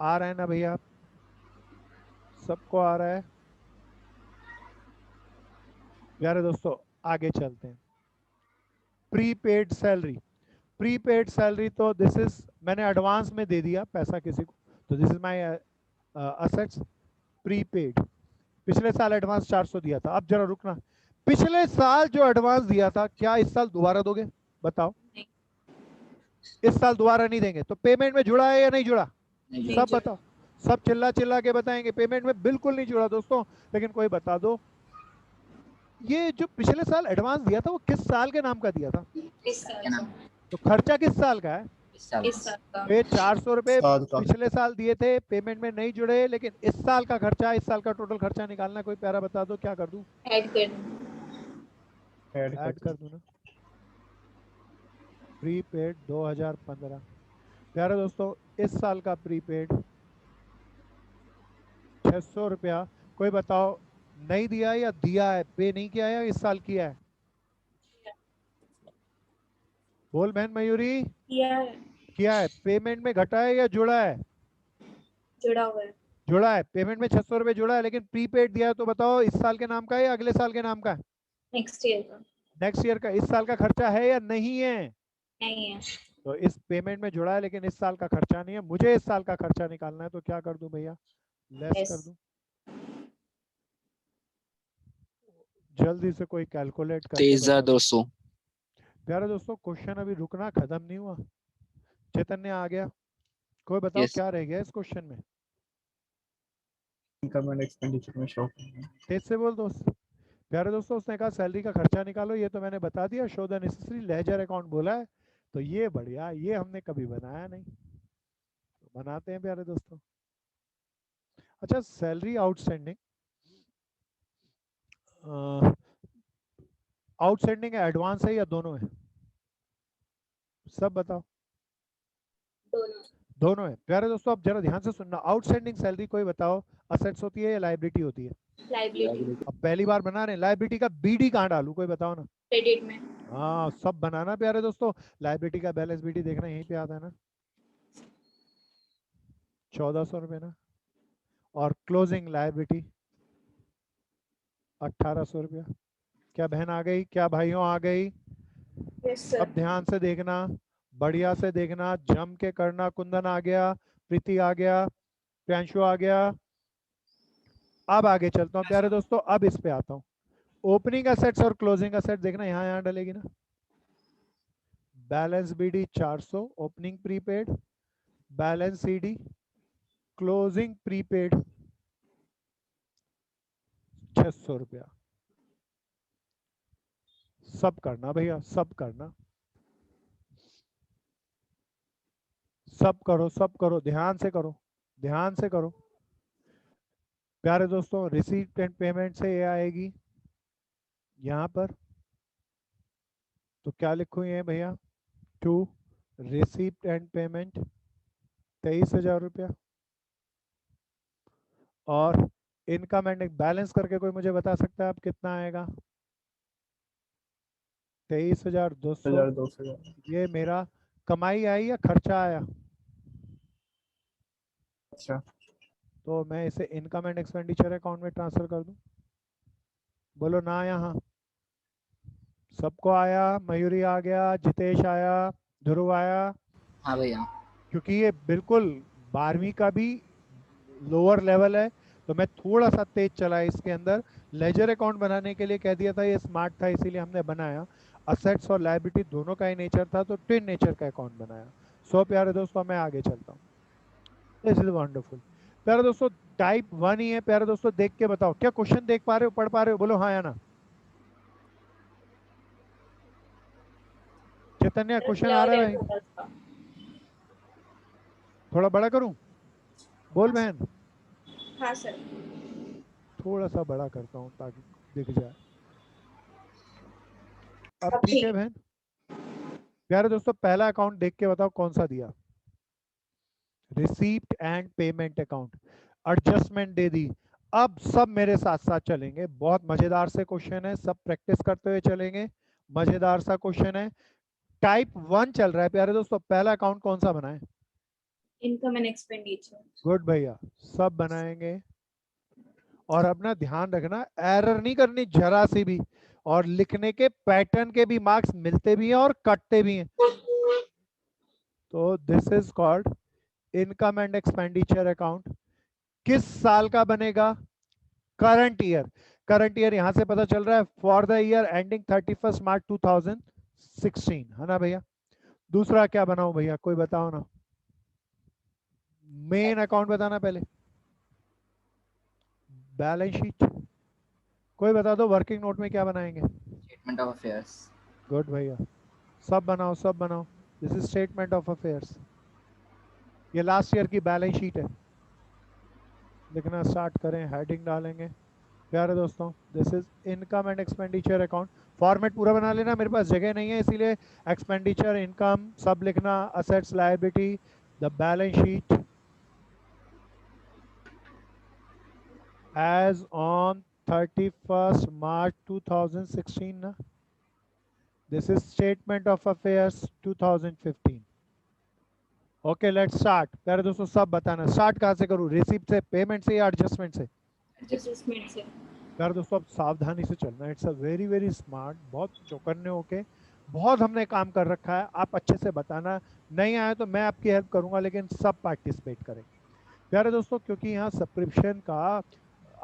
आ रहा है ना भैया? सबको आ रहा है? प्यारे दोस्तों आगे चलते हैं। Prepaid salary. प्रीपेड सैलरी तो दिस इज, मैंने एडवांस में दे दिया पैसा किसी को, तो this is my assets prepaid. पिछले साल एडवांस 400 दिया था। अब जरा रुकना, पिछले साल जो एडवांस दिया था क्या इस साल दोबारा दोगे? बताओ। नहीं। इस साल दोबारा नहीं देंगे, तो पेमेंट में जुड़ा है या नहीं जुड़ा? नहीं नहीं सब जुड़ा। बताओ। सब चिल्ला चिल्ला के बताएंगे पेमेंट में बिल्कुल नहीं जुड़ा दोस्तों। लेकिन कोई बता दो, ये जो पिछले साल एडवांस दिया था वो किस साल के नाम का दिया था? इस साल क्या नाम? का। तो खर्चा किस साल का है? इस साल इस साल का। ये 400 रुपए साल का। पिछले साल दिए थे, पेमेंट में नहीं जुड़े, लेकिन इस साल का खर्चा, इस साल का टोटल खर्चा निकालना है। कोई प्यारा बता दो, क्या कर दूं? ऐड कर दूं। ऐड कर दूं ना। प्रीपेड 2015। प्यारे दोस्तों इस साल का प्रीपेड 600 रुपया। कोई बताओ नहीं दिया या दिया है? पे नहीं किया है या इस साल किया है? बोल बहन मयूरी। किया है। किया है। पेमेंट में घटा है या जुड़ा है? जुड़ा हुआ है। जुड़ा है। पेमेंट में 600 रुपये जुड़ा है, लेकिन प्रीपेड दिया है, तो बताओ इस साल के नाम का है या अगले साल के नाम का है? नेक्स्ट ईयर का। नेक्स्ट ईयर का। इस साल का खर्चा है या नहीं है? नहीं है। तो इस पेमेंट में जुड़ा है, लेकिन इस साल का खर्चा नहीं है। मुझे इस साल का खर्चा निकालना है, तो क्या कर दूं भैया? Less Yes. कर दूं। जल्दी से कोई कैलकुलेट करके 23,200। प्यारे दोस्तों क्वेश्चन अभी रुकना खत्म नहीं हुआ। चैतन्य आ गया? कोई बताओ Yes. क्या रह गया इस क्वेश्चन में? इनकम एंड एक्सपेंडिचर में शो। तेज से बोल दोस्त। प्यारे दोस्तों उसने कहा सैलरी का खर्चा निकालो, ये तो मैंने बता दिया। Show the necessary ledger account बोला है, तो ये बढ़िया, ये हमने कभी बनाया नहीं, तो बनाते हैं प्यारे दोस्तों। अच्छा सैलरी आउटस्टैंडिंग, आउटस्टैंडिंग है, एडवांस है या दोनों है? सब बताओ। दोनों। दोनों है। प्यारे दोस्तों अब जरा ध्यान से सुनना, आउटस्टैंडिंग सैलरी कोई बताओ असेट्स होती है या लायबिलिटी होती है? लाइबिलिटी। अब पहली बार बना रहे हैं, लायबिलिटी का बीडी कहाँ डालू कोई बताओ ना। क्रेडिट में। हाँ सब बनाना प्यारे दोस्तों। लायबिलिटी का बैलेंस बीडी देखना यहीं पे आता है ना, 1400 रुपये ना। और क्लोजिंग लायबिलिटी 1800 रुपया। क्या बहन आ गई? क्या भाइयों आ गई? Yes sir. अब ध्यान से देखना, बढ़िया से देखना, जम के करना। कुंदन आ गया, प्रीति आ गया, प्रियांशु आ गया। अब आगे चलता हूँ प्यारे दोस्तों, अब इस पे आता हूँ। ओपनिंग एसेट्स और क्लोजिंग एसेट्स देखना, यहाँ यहाँ डलेगी ना। Balance BD 400 opening prepaid, balance CD closing prepaid 600 रुपया। सब करना भैया, सब करना, सब करो, सब करो, ध्यान से करो, ध्यान से करो प्यारे दोस्तों। रिसीट एंड पेमेंट से ये आएगी यहाँ पर, तो क्या लिखूँ ये भैया? टू रिसीट एंड पेमेंट 23,000 रुपया। और इनकम एंड बैलेंस करके कोई मुझे बता सकता है आप कितना आएगा? 23,200। 2,200। ये मेरा कमाई आई या खर्चा आया? अच्छा, तो मैं इसे इनकम एंड एक्सपेंडिचर अकाउंट में ट्रांसफर कर दूं? बोलो ना यहाँ। सबको आया? मयूरी आ गया, जितेश आया, ध्रुव आया? हाँ भैया। क्योंकि ये बिल्कुल 12वीं का भी लोअर लेवल है, तो मैं थोड़ा सा तेज चला इसके अंदर। लेजर अकाउंट बनाने के लिए कह दिया था, ये स्मार्ट था इसीलिए हमने बनाया। असेट्स और लायबिलिटी दोनों का ही नेचर था, तो ट्विन नेचर का अकाउंट बनाया। सो प्यारे दोस्तों मैं आगे चलता हूँ। This is wonderful. प्यारे दोस्तों टाइप 1 ही है। प्यारे दोस्तों देख के बताओ, क्या क्वेश्चन देख पा रहे हो, पढ़ पा रहे हो? बोलो हाँ या ना। चैतन्य क्वेश्चन आ रहा है भाई? थोड़ा बड़ा करूं? बोल बहन। हाँ सर। थोड़ा सा बड़ा करता हूँ ताकि दिख जाए। अब अब ठीक है बहन? प्यारे दोस्तों पहला अकाउंट देख के बताओ कौन सा दिया? Receipt and payment account. Adjustment दे दी। अब सब मेरे साथ साथ चलेंगे, बहुत मजेदार से क्वेश्चन है, सब प्रैक्टिस करते हुए चलेंगे। मजेदार सा क्वेश्चन है, टाइप 1 चल रहा है। प्यारे दोस्तों पहला अकाउंट कौन सा बनाए? Income and expenditure. गुड भैया, सब बनाएंगे। और अपना ध्यान रखना, एरर नहीं करनी जरा सी भी, और लिखने के पैटर्न के भी मार्क्स मिलते भी हैं और कटते भी हैं। तो this is called income and expenditure account. किस साल का बनेगा? Current year. करंट ईयर यहां से पता चल रहा है, फॉर द ईयर एंडिंग 31 मार्च 2016, है ना भैया? दूसरा क्या बनाऊं भैया, कोई बताओ ना। मेन अकाउंट बताना पहले। Balance sheet. कोई बता दो वर्किंग नोट में क्या बनाएंगे? Statement of affairs. गुड भैया, सब बनाओ सब बनाओ। This is statement of affairs. ये लास्ट ईयर की बैलेंस शीट है। लिखना स्टार्ट करें, हेडिंग डालेंगे। प्यारे दोस्तों this is income and expenditure account. Format पूरा बना लेना, मेरे पास जगह नहीं है इसीलिए एक्सपेंडिचर, इनकम सब लिखना, assets, liability, the balance sheet as on 31st March 2016 ना। This is statement of affairs 2015। Okay let's start. प्यारे दोस्तों सब बताना, स्टार्ट कहाँ से करूँ, रिसीप्ट से, पेमेंट से या एडजस्टमेंट से? एडजस्टमेंट से। प्यारे दोस्तों अब सावधानी से चलना, it's a very very smart, बहुत चौकन्ने होके बहुत हमने काम कर रखा है। आप अच्छे से बताना, नहीं आए तो मैं आपकी हेल्प करूंगा, लेकिन सब पार्टिसिपेट करेंगे। प्यारे दोस्तों क्योंकि यहाँ सब्सक्रिप्शन का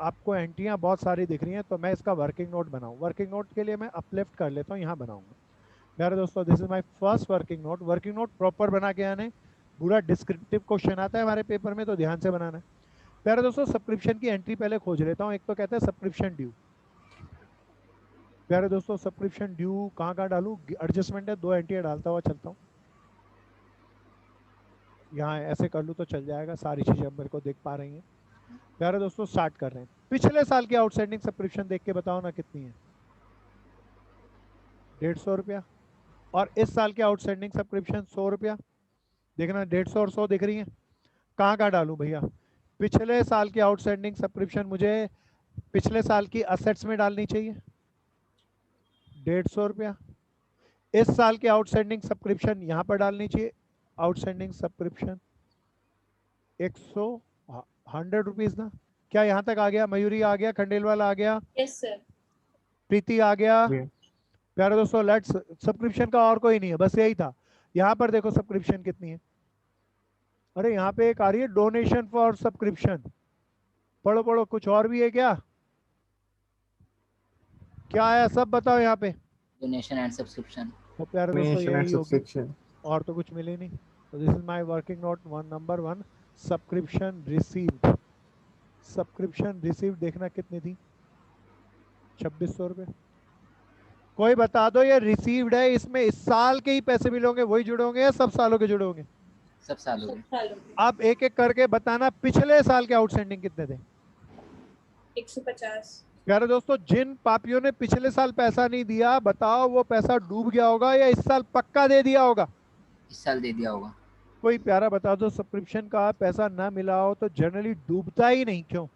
आपको एंट्रियाँ बहुत सारी दिख रही हैं, तो मैं इसका वर्किंग नोट बनाऊँ। वर्किंग नोट के लिए मैं अपलिफ्ट कर लेता हूँ, यहाँ बनाऊंगा। प्यारे दोस्तों this is my first working note. Working note proper बना के आने, पूरा डिस्क्रिप्टिव क्वेश्चन आता है हमारे पेपर में, तो ध्यान से बनाना है। प्यारे दोस्तों सब्सक्रिप्शन की एंट्री पहले खोज लेता हूँ। एक तो कहते हैं सब्सक्रिप्शन ड्यू। प्यारे दोस्तों सब्सक्रिप्शन ड्यू कहाँ कहाँ डालूँ? एडजस्टमेंट है, 2 एंट्रियाँ डालता हुआ चलता हूँ। यहाँ ऐसे कर लूँ तो चल जाएगा, सारी चीज़ें अब मेरे को देख पा रही हैं। प्यारे दोस्तों स्टार्ट कर रहे हैं। पिछले साल की आउटस्टैंडिंग सब्सक्रिप्शन देख के बताओ ना कितनी है? 150 रुपया। और इस साल की आउटस्टैंडिंग सब्सक्रिप्शन 100 रुपया। देखना 150 और 100 दिख रही है। कहाँ कहाँ डालूं भैया? पिछले साल की आउटस्टैंडिंग सब्सक्रिप्शन मुझे पिछले साल की असेट्स में डालनी चाहिए, 150 रुपया। इस साल की आउटस्टैंडिंग सब्सक्रिप्शन यहाँ पर डालनी चाहिए, आउटस्टैंडिंग सब्सक्रिप्शन 100 रुपीज ना। क्या यहाँ तक आ गया? मयूरी आ गया, खंडेलवाल आ गया, यस सर। प्रीति आ गया। जी। प्यारे दोस्तों लेट्स, सब्सक्रिप्शन का और कोई नहीं है, बस यही था। यहाँ पर देखो सब्सक्रिप्शन कितनी है। अरे यहाँ पे एक आ रही है डोनेशन फॉर सब्सक्रिप्शन। पढ़ो पढ़ो, कुछ और भी है क्या? क्या आया सब बताओ यहाँ पे। Donation and subscription. तो प्यारे दोस्तों Donation and यही होगी, subscription. और तो कुछ मिले नहीं। तो this is my working note number 1, subscription received. Subscription received देखना कितनी थी? 2600 रुपये। कोई बता दो ये रिसीव्ड है, इसमें इस साल के ही पैसे मिलोगे, वही जुड़े होंगे या सब सालों के जुड़े होंगे? सब साल हो गए। आप एक एक करके बताना पिछले साल के आउटस्टैंडिंग कितने थे? 150। प्यारे दोस्तों जिन पापियों ने पिछले साल पैसा नहीं दिया, बताओ वो पैसा डूब गया होगा या इस साल पक्का दे दिया होगा? इस साल दे दिया होगा। कोई प्यारा बता दो, सब्सक्रिप्शन का पैसा ना मिला हो तो जनरली डूबता ही नहीं, क्यों?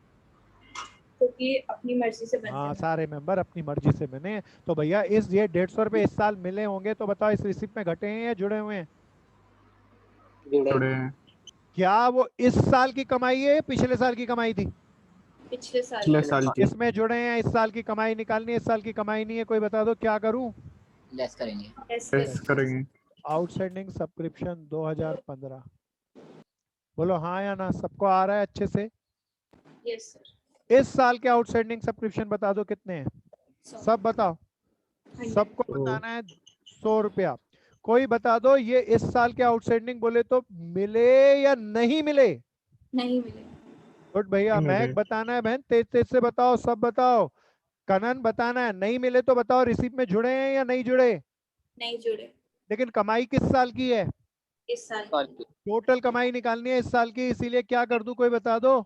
क्योंकि अपनी मर्जी से बनते हाँ हैं। सारे मेंबर अपनी मर्जी से बने। तो भैया इस ये 150 रुपए इस साल मिले होंगे, तो बताओ इस रिसिप्ट में घटे हैं या जुड़े हुए हैं? जुड़े हैं। क्या वो इस साल की कमाई है या पिछले साल की कमाई थी? पिछले साल पिछले साल की। इसमें जुड़े हैं, इस साल की कमाई निकालनी है, इस साल की कमाई नहीं है, कोई बता दो क्या करूं? लेस करेंगे। टेस्ट करेंगे। आउटस्टैंडिंग सब्सक्रिप्शन 2015, बोलो हाँ या ना, सबको आ रहा है अच्छे से? Yes sir. इस साल के आउटस्टैंडिंग सब्सक्रिप्शन बता दो कितने हैं, सब बताओ। सबको बताना है 100 रुपया। कोई बता दो ये इस साल के आउटस्टैंडिंग बोले तो मिले या नहीं मिले? नहीं मिले। गुड भैया। नहीं मिले। महक बताना है बहन, तेज तेज से बताओ, सब बताओ। कनन बताना है, नहीं मिले तो बताओ रिसीप्ट में जुड़े हैं या नहीं जुड़े? नहीं जुड़े। लेकिन कमाई किस साल की है? इस साल टोटल कमाई निकालनी है इस साल की, इसीलिए क्या कर दूं, कोई बता दो।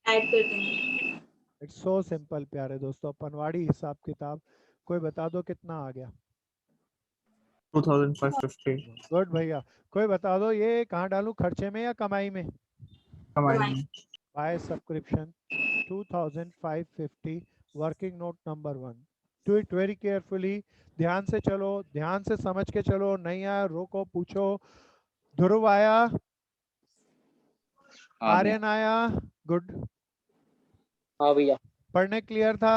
ऐड कर देंगे। इट्स सो सिंपल प्यारे दोस्तों, पनवाड़ी हिसाब किताब। कोई बता दो कितना आ गया? 2550 गुड भैया। कोई बता दो ये कहाँ डालूं, खर्चे में या कमाई में? कमाई। By subscription 2550, working note number 1। Do it very carefully, ध्यान से चलो, ध्यान से समझ के चलो। नहीं आया रोको, पूछो। ध्रुव आया, आर्यन आया, गुड। हाँ भैया। पढ़ने क्लियर था?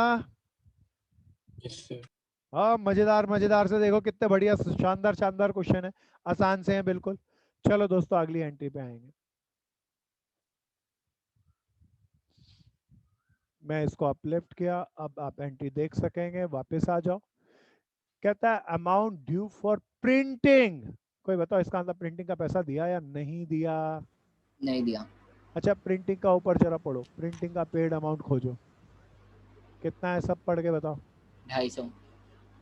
हाँ मजेदार मजेदार से देखो कितने बढ़िया शानदार शानदार क्वेश्चन है, आसान से हैं बिल्कुल। चलो दोस्तों अगली एंट्री पे आएंगे। मैं इसको अपलिफ्ट किया, अब आप एंट्री देख सकेंगे। वापस आ जाओ। कहता है अमाउंट ड्यू फॉर प्रिंटिंग। कोई बताओ इसका मतलब प्रिंटिंग का पैसा दिया या नहीं दिया? नहीं दिया। अच्छा प्रिंटिंग का ऊपर जरा पढ़ो, प्रिंटिंग का पेड अमाउंट खोजो, कितना है सब पढ़ के बताओ। 250।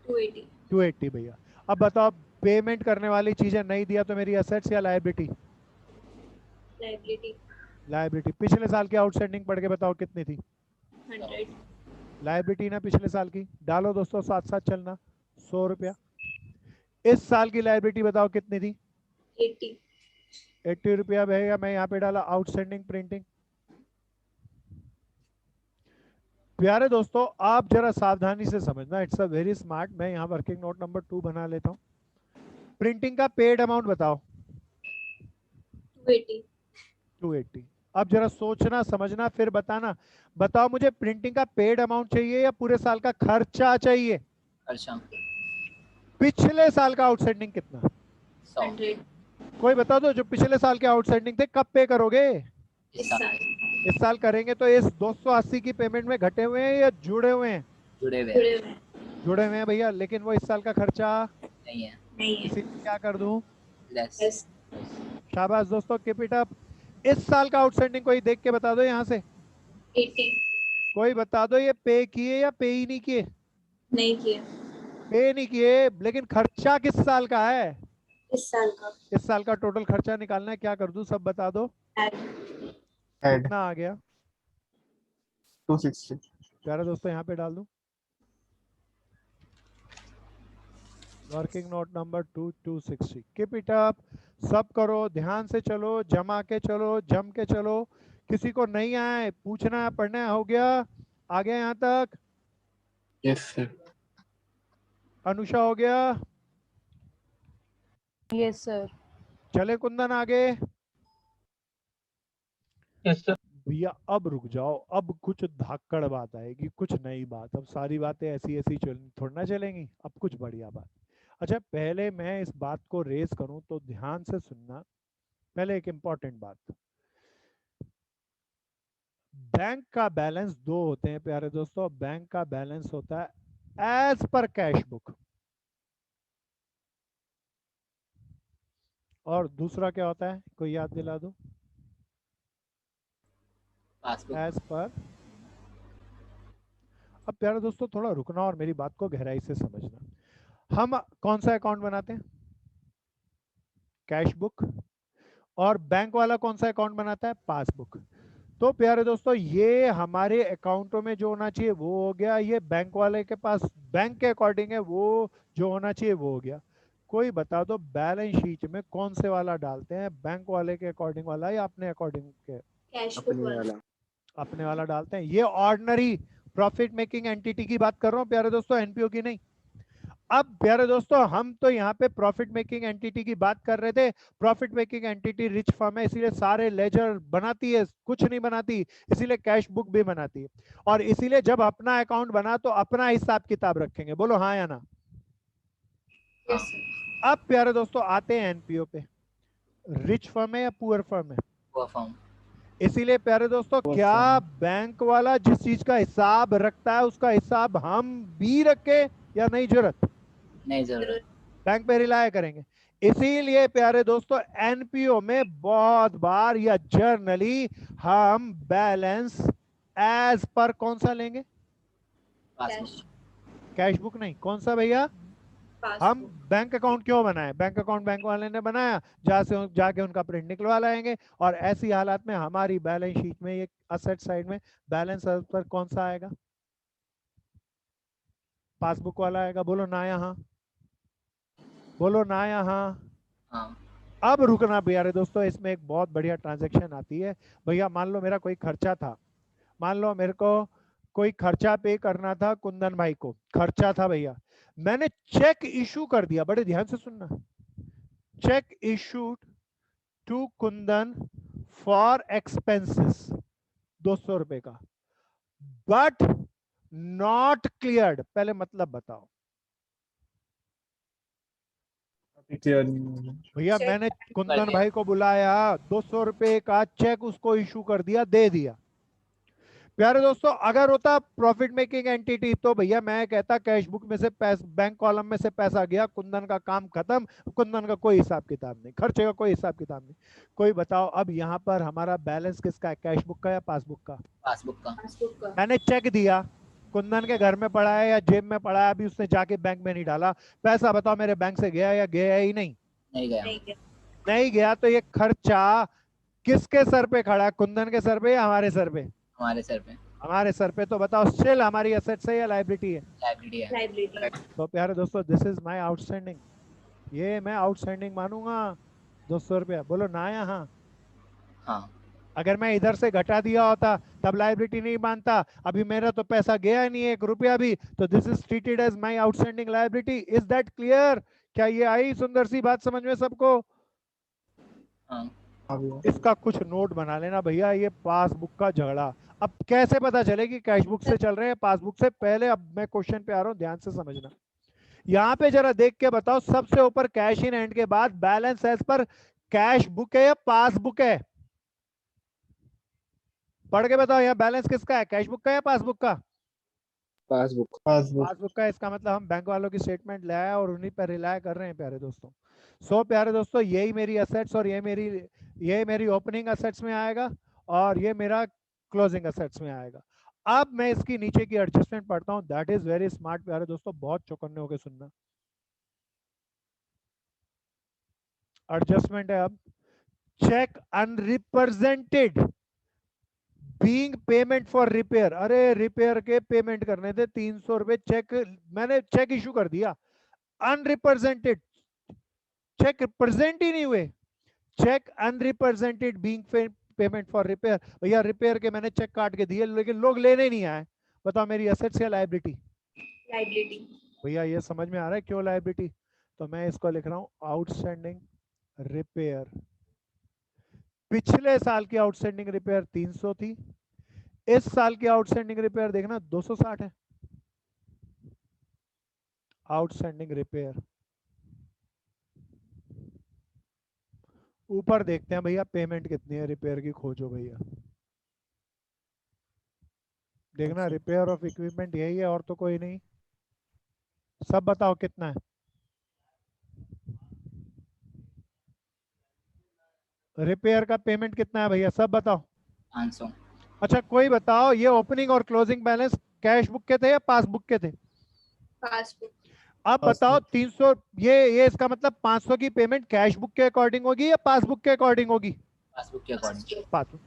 280। 280 भैया। अब बताओ पेमेंट करने वाली चीजें नहीं दिया तो मेरी असेट्स या लायबिलिटी? लाइबिलिटी। लायबिलिटी। पिछले साल की आउटस्टैंडिंग पढ़ के बताओ कितनी थी? 100। लायबिलिटी ना पिछले साल की, डालो दोस्तों साथ साथ चलना। 100 रुपया। इस साल की लायबिलिटी बताओ कितनी थी? 80। 80 रुपया भैया। मैं यहाँ पे डाला आउटस्टैंडिंग प्रिंटिंग। प्यारे दोस्तों आप जरा सावधानी से समझना, इट्स अ वेरी स्मार्ट। मैं यहाँ वर्किंग नोट नंबर 2 बना लेता हूँ। प्रिंटिंग का पेड अमाउंट बताओ। 280। 280। अब जरा सोचना समझना फिर बताना। बताओ मुझे प्रिंटिंग का पेड अमाउंट चाहिए या पूरे साल का खर्चा चाहिए? खर्चा। पिछले साल का आउटस्टैंडिंग कितना? 100। कोई बता दो जो पिछले साल के आउटस्टैंडिंग थे कब पे करोगे? इस साल। इस साल करेंगे। तो इस 280 की पेमेंट में घटे हुए हैं या जुड़े हुए हैं? जुड़े हुए जुड़े हुए हैं। जुड़े हुए हैं भैया। लेकिन वो इस साल का खर्चा नहीं है। नहीं है। इसीलिए क्या कर दूं? लेस। Yes। शाबाश दोस्तों, कीप इट अप। इस साल का आउटस्टैंडिंग कोई देख के बता दो यहाँ से। 80। कोई बता दो ये पे किए या पे ही नहीं किए? नहीं किया। पे नहीं किए, लेकिन खर्चा किस साल का है? इस साल का। इस साल का टोटल खर्चा निकालना है, क्या कर दूं सब बता दो। ऐड। ऐड कितना आ गया? 260। प्यारे दोस्तों यहाँ पे डाल दूं working note number 260। Keep it up, सब करो, ध्यान से चलो, जमा के चलो, जम के चलो। किसी को नहीं आए पूछना है, पढ़ना है, हो गया? आ गया यहाँ तक? Yes sir. अनुषा हो गया? Yes sir. चले कुंदन आगे? Yes sir. भैया अब रुक जाओ, अब कुछ धाकड़ बात आएगी, कुछ नई बात। अब सारी बातें ऐसी ऐसी थोड़ी ना चलेंगी, अब कुछ बढ़िया बात। अच्छा पहले मैं इस बात को रेज करूं तो ध्यान से सुनना। पहले एक इंपॉर्टेंट बात, बैंक का बैलेंस दो होते हैं प्यारे दोस्तों। बैंक का बैलेंस होता है एज पर कैश बुक, और दूसरा क्या होता है, कोई याद दिला दो? पासबुक। As per. अब प्यारे दोस्तों थोड़ा रुकना और मेरी बात को गहराई से समझना। हम कौन सा अकाउंट बनाते हैं? Cash book. और बैंक वाला कौन सा अकाउंट बनाता है? पासबुक। तो प्यारे दोस्तों ये हमारे अकाउंटों में जो होना चाहिए वो हो गया, ये बैंक वाले के पास बैंक के अकॉर्डिंग है वो जो होना चाहिए वो हो गया। कोई बता दो बैलेंस शीट में कौन से वाला डालते हैं, बैंक वाले के अकॉर्डिंग वाला या अपने अकॉर्डिंग के? कैश बुक वाला। अपने वाला डालते हैं। ये ऑर्डिनरी प्रॉफिट मेकिंग एंटिटी की बात कर रहा हूँ प्यारे दोस्तों, एनपीओ की नहीं। अब प्यारे दोस्तों हम तो यहाँ पे प्रॉफिट मेकिंग एंटिटी की बात कर रहे थे। Profit making entity rich firm है, इसीलिए सारे लेजर बनाती है, कुछ नहीं बनाती, इसीलिए कैश बुक भी बनाती है। और इसीलिए जब अपना अकाउंट बना तो अपना हिसाब किताब रखेंगे, बोलो हाँ या ना। Yes sir. अब प्यारे दोस्तों आते हैं एनपीओ पे। रिच फर्म है या पुअर फर्म है? Poor firm. इसीलिए प्यारे दोस्तों Poor क्या firm. बैंक वाला जिस चीज का हिसाब रखता है उसका हिसाब हम भी रखे या नहीं जरूरत? नहीं जरूरत। बैंक पे रिलाय करेंगे। इसीलिए प्यारे दोस्तों एनपीओ में बहुत बार या जर्नली हम बैलेंस एज पर कौन सा लेंगे? पासबुक। कैश बुक नहीं, कौन सा भैया? हम पासबुक। बैंक अकाउंट क्यों बनाए? बैंक अकाउंट बैंक वाले ने बनाया, जहां से जाके उनका प्रिंट निकलवा लाएंगे। और ऐसी हालात में हमारी बैलेंस शीट में, ये असेट साइड में बैलेंस पर कौन सा आएगा? पासबुक वाला आएगा। बोलो ना यहाँ, बोलो ना यहाँ। हाँ। अब रुकना प्यारे दोस्तों, इसमें एक बहुत बढ़िया ट्रांजैक्शन आती है। भैया मान लो मेरा कोई खर्चा था, मान लो मेरे को कोई खर्चा पे करना था, कुंदन भाई को खर्चा था भैया, मैंने चेक इशू कर दिया। बड़े ध्यान से सुनना, cheque issued to Kundan for expenses 200 रुपए का, बट नॉट क्लियर्ड। पहले मतलब बताओ Clear नहीं। भैया। चेक मैंने कुंदन दिया। भाई को बुलाया, 200 रुपए का चेक उसको इशू कर दिया, दे दिया। प्यारे दोस्तों अगर होता प्रॉफिट मेकिंग एंटिटी तो भैया मैं कहता कैश बुक में से पैसा, बैंक कॉलम में से पैसा गया, कुंदन का काम खत्म, कुंदन का कोई हिसाब किताब नहीं, खर्चे का कोई हिसाब किताब नहीं। कोई बताओ अब यहाँ पर हमारा बैलेंस किसका है, कैश बुक का या पासबुक का? पासबुक का। पासबुक का। मैंने चेक दिया, कुंदन के घर में पड़ा है या जेब में पड़ा है, अभी उसने जाके बैंक में नहीं डाला पैसा। बताओ मेरे बैंक से गया या गया ही नहीं? नहीं गया। नहीं गया। नहीं गया। तो ये खर्चा किसके सर पे खड़ा है, कुंदन के सर पे या हमारे सर पे? हमारे सर पे। हमारे सर पे। तो बताओ स्टिल हमारी एसेट है या लायबिलिटी है? लाइब्रेरी है। लाइब्रेरी। तो प्यारे दोस्तों दिस इज माय आउटस्टैंडिंग, ये मैं आउटस्टैंडिंग मानूंगा 200 रुपया। बोलो ना यहाँ। हाँ। अगर मैं इधर से घटा दिया होता तब लायबिलिटी नहीं मानता, अभी मेरा तो पैसा गया नहीं है 1 रुपया भी, तो this is treated as my outstanding liability. Is that clear? क्या ये आई सुंदर सी बात समझ में सबको? हाँ। इसका कुछ नोट बना लेना भैया, ये पासबुक का झगड़ा। अब कैसे पता चले कि कैश बुक से चल रहे हैं पासबुक से? पहले अब मैं क्वेश्चन पे आ रहा हूं, ध्यान से समझना। यहाँ पे जरा देख के बताओ, सबसे ऊपर कैश इन हैंड के बाद बैलेंस एज पर कैश बुक है या पासबुक है? पढ़ के बताओ यहाँ बैलेंस किसका है, कैश बुक का या पासबुक का? पासबुक। पासबुक का। इसका मतलब हम बैंक वालों की स्टेटमेंट ले आए और उन्हीं पर रिलाय कर रहे हैं प्यारे दोस्तों। सो प्यारे दोस्तों यही मेरी असेट्स और ये मेरी ओपनिंग असेट्स में आएगा और ये मेरा क्लोजिंग असेट्स में आएगा। अब मैं इसकी नीचे की एडजस्टमेंट पढ़ता हूं। दैट इज वेरी स्मार्ट प्यारे दोस्तों, बहुत चौकन्ने होकर सुनना। एडजस्टमेंट है अब, cheque unrepresented being payment for repair. अरे रिपेयर के पेमेंट करने थे 300 रुपए, चेक मैंने चेक इशू कर दिया, अनरिप्रेजेंटेड, चेक प्रेजेंट ही नहीं हुए, cheque unrepresented being payment for repair. भैया रिपेयर के मैंने चेक काट के दिए लेकिन लोग लेने नहीं आए। बताओ मेरी एसेट्स या लायबिलिटी? लाइब्रेरी। भैया ये समझ में आ रहा है क्यों लायबिलिटी? तो मैं इसको लिख रहा हूं आउटस्टैंडिंग रिपेयर। पिछले साल की आउटस्टैंडिंग रिपेयर 300 थी, इस साल की आउटस्टैंडिंग रिपेयर देखना 260 है। आउटस्टैंडिंग रिपेयर ऊपर देखते हैं भैया पेमेंट कितनी है रिपेयर की, खोजो भैया। देखना रिपेयर ऑफ इक्विपमेंट यही है और तो कोई नहीं। सब बताओ कितना है? रिपेयर का पेमेंट कितना है भैया, सब बताओ। 500। अच्छा कोई बताओ ये ओपनिंग और क्लोजिंग बैलेंस कैश बुक के थे या पासबुक के थे? पासबुक। अब बताओ 300, ये इसका मतलब 500 की पेमेंट कैश बुक के अकॉर्डिंग होगी या पासबुक के अकॉर्डिंग होगी? पासबुक के अकॉर्डिंग। पासबुक।